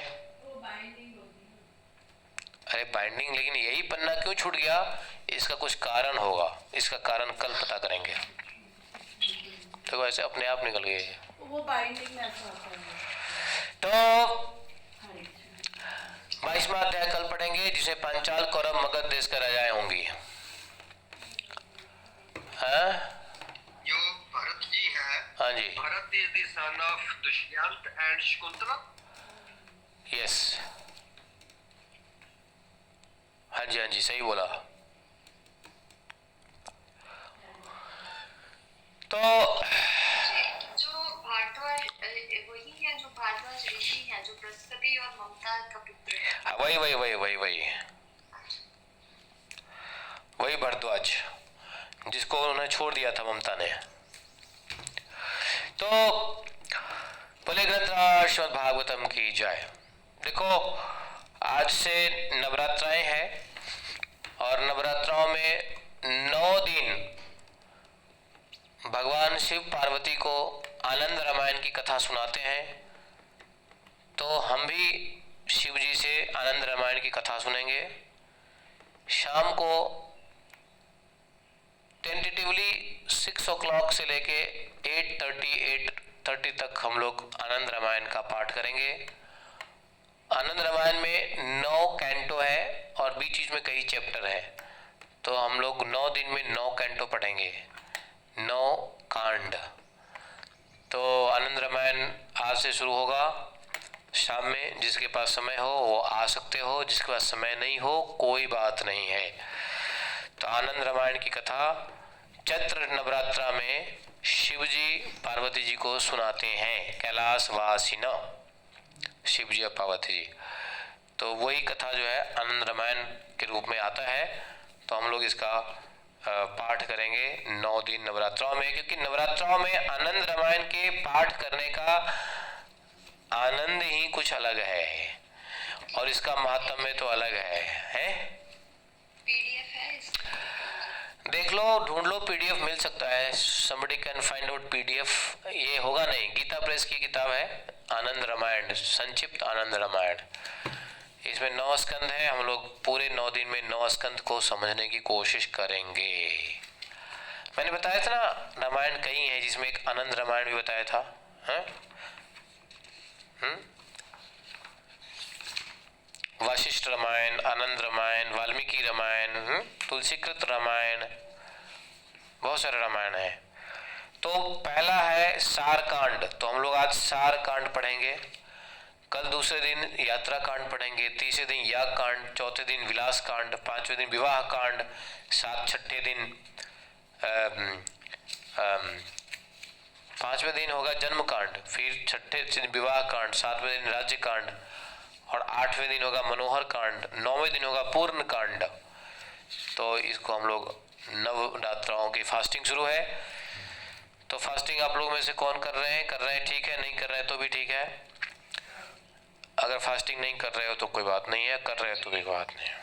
अरे बाइंडिंग, लेकिन यही पन्ना क्यों छूट गया? इसका कुछ कारण होगा। इसका कारण कल पता करेंगे। तो ऐसे अपने आप निकल गए। वो बाइंडिंग में ऐसा होता है। तो 22वां अध्याय कल पढ़ेंगे, जिसे पांचाल, कौरव, मगध देश के राजाएं होंगी। हाँ जो भरत जी है, हाँ जी, Bharat is the son of Dushyant and Shakuntala. Yes, हाँ जी, हाँ जी, सही बोला। तो जो भारद्वाज वही है, जो भारद्वाज ऋषि हैं, जो बृहस्पति और ममता का पुत्र है। वही भरद्वाज, जिसको उन्होंने छोड़ दिया था ममता ने। तो बोले ग्रंथराज श्रीमद् भागवतम की जय। देखो, आज से नवरात्राएं हैं और नवरात्राओं में 9 दिन भगवान शिव पार्वती को आनंद रामायण की कथा सुनाते हैं। तो हम भी शिव जी से आनंद रामायण की कथा सुनेंगे। शाम को टेंटेटिवली 6 o'clock से लेके 8:30 तक हम लोग आनंद रामायण का पाठ करेंगे। आनंद रामायण में 9 कैंटो है और बीच बीच में कई चैप्टर है। तो हम लोग 9 दिन में 9 कैंटो पढ़ेंगे, 9 कांड। तो आनंद रामायण आज से शुरू होगा शाम में। जिसके पास समय हो वो आ सकते हो, जिसके पास समय नहीं हो कोई बात नहीं है। तो आनंद रामायण की कथा चैत्र नवरात्रा में शिव जी पार्वती जी को सुनाते हैं, कैलाश वासिन शिव जी और पार्वती जी। तो वही कथा जो है आनंद रामायण के रूप में आता है। तो हम लोग इसका पाठ करेंगे 9 दिन नवरात्राओं में, क्योंकि नवरात्राओं में आनंद रामायण के पाठ करने का आनंद ही कुछ अलग है और इसका महात्म्य तो अलग है? पीडीएफ है इसका? देख लो, ढूंढ लो, पीडीएफ मिल सकता है। somebody can find out PDF. ये होगा नहीं, गीता प्रेस की किताब है आनंद रामायण, संक्षिप्त आनंद रामायण। इसमें 9 स्कंद है। हम लोग पूरे 9 दिन में 9 स्कंद को समझने की कोशिश करेंगे। मैंने बताया था ना रामायण कई है, जिसमें एक आनंद रामायण भी बताया था। वशिष्ठ रामायण, आनंद रामायण, वाल्मीकि रामायण, तुलसीकृत रामायण, बहुत सारे रामायण है। तो पहला है सार कांड। तो हम लोग आज सार कांड पढ़ेंगे। कल दूसरे दिन यात्रा कांड पढ़ेंगे, तीसरे दिन याग कांड, चौथे दिन विलास कांड, पांचवें दिन विवाह कांड, छठे दिन पांचवें दिन होगा जन्म कांड, फिर छठे दिन विवाह कांड, 7वें दिन राज्य कांड और 8वें दिन होगा मनोहर कांड, 9वें दिन होगा पूर्ण कांड। तो इसको हम लोग नवरात्राओं की फास्टिंग शुरू है। तो फास्टिंग आप लोगों में से कौन कर रहे हैं? ठीक है, नहीं कर रहे हैं तो भी ठीक है। अगर फास्टिंग नहीं कर रहे हो तो कोई बात नहीं है, कर रहे हो तो भी कोई बात नहीं है।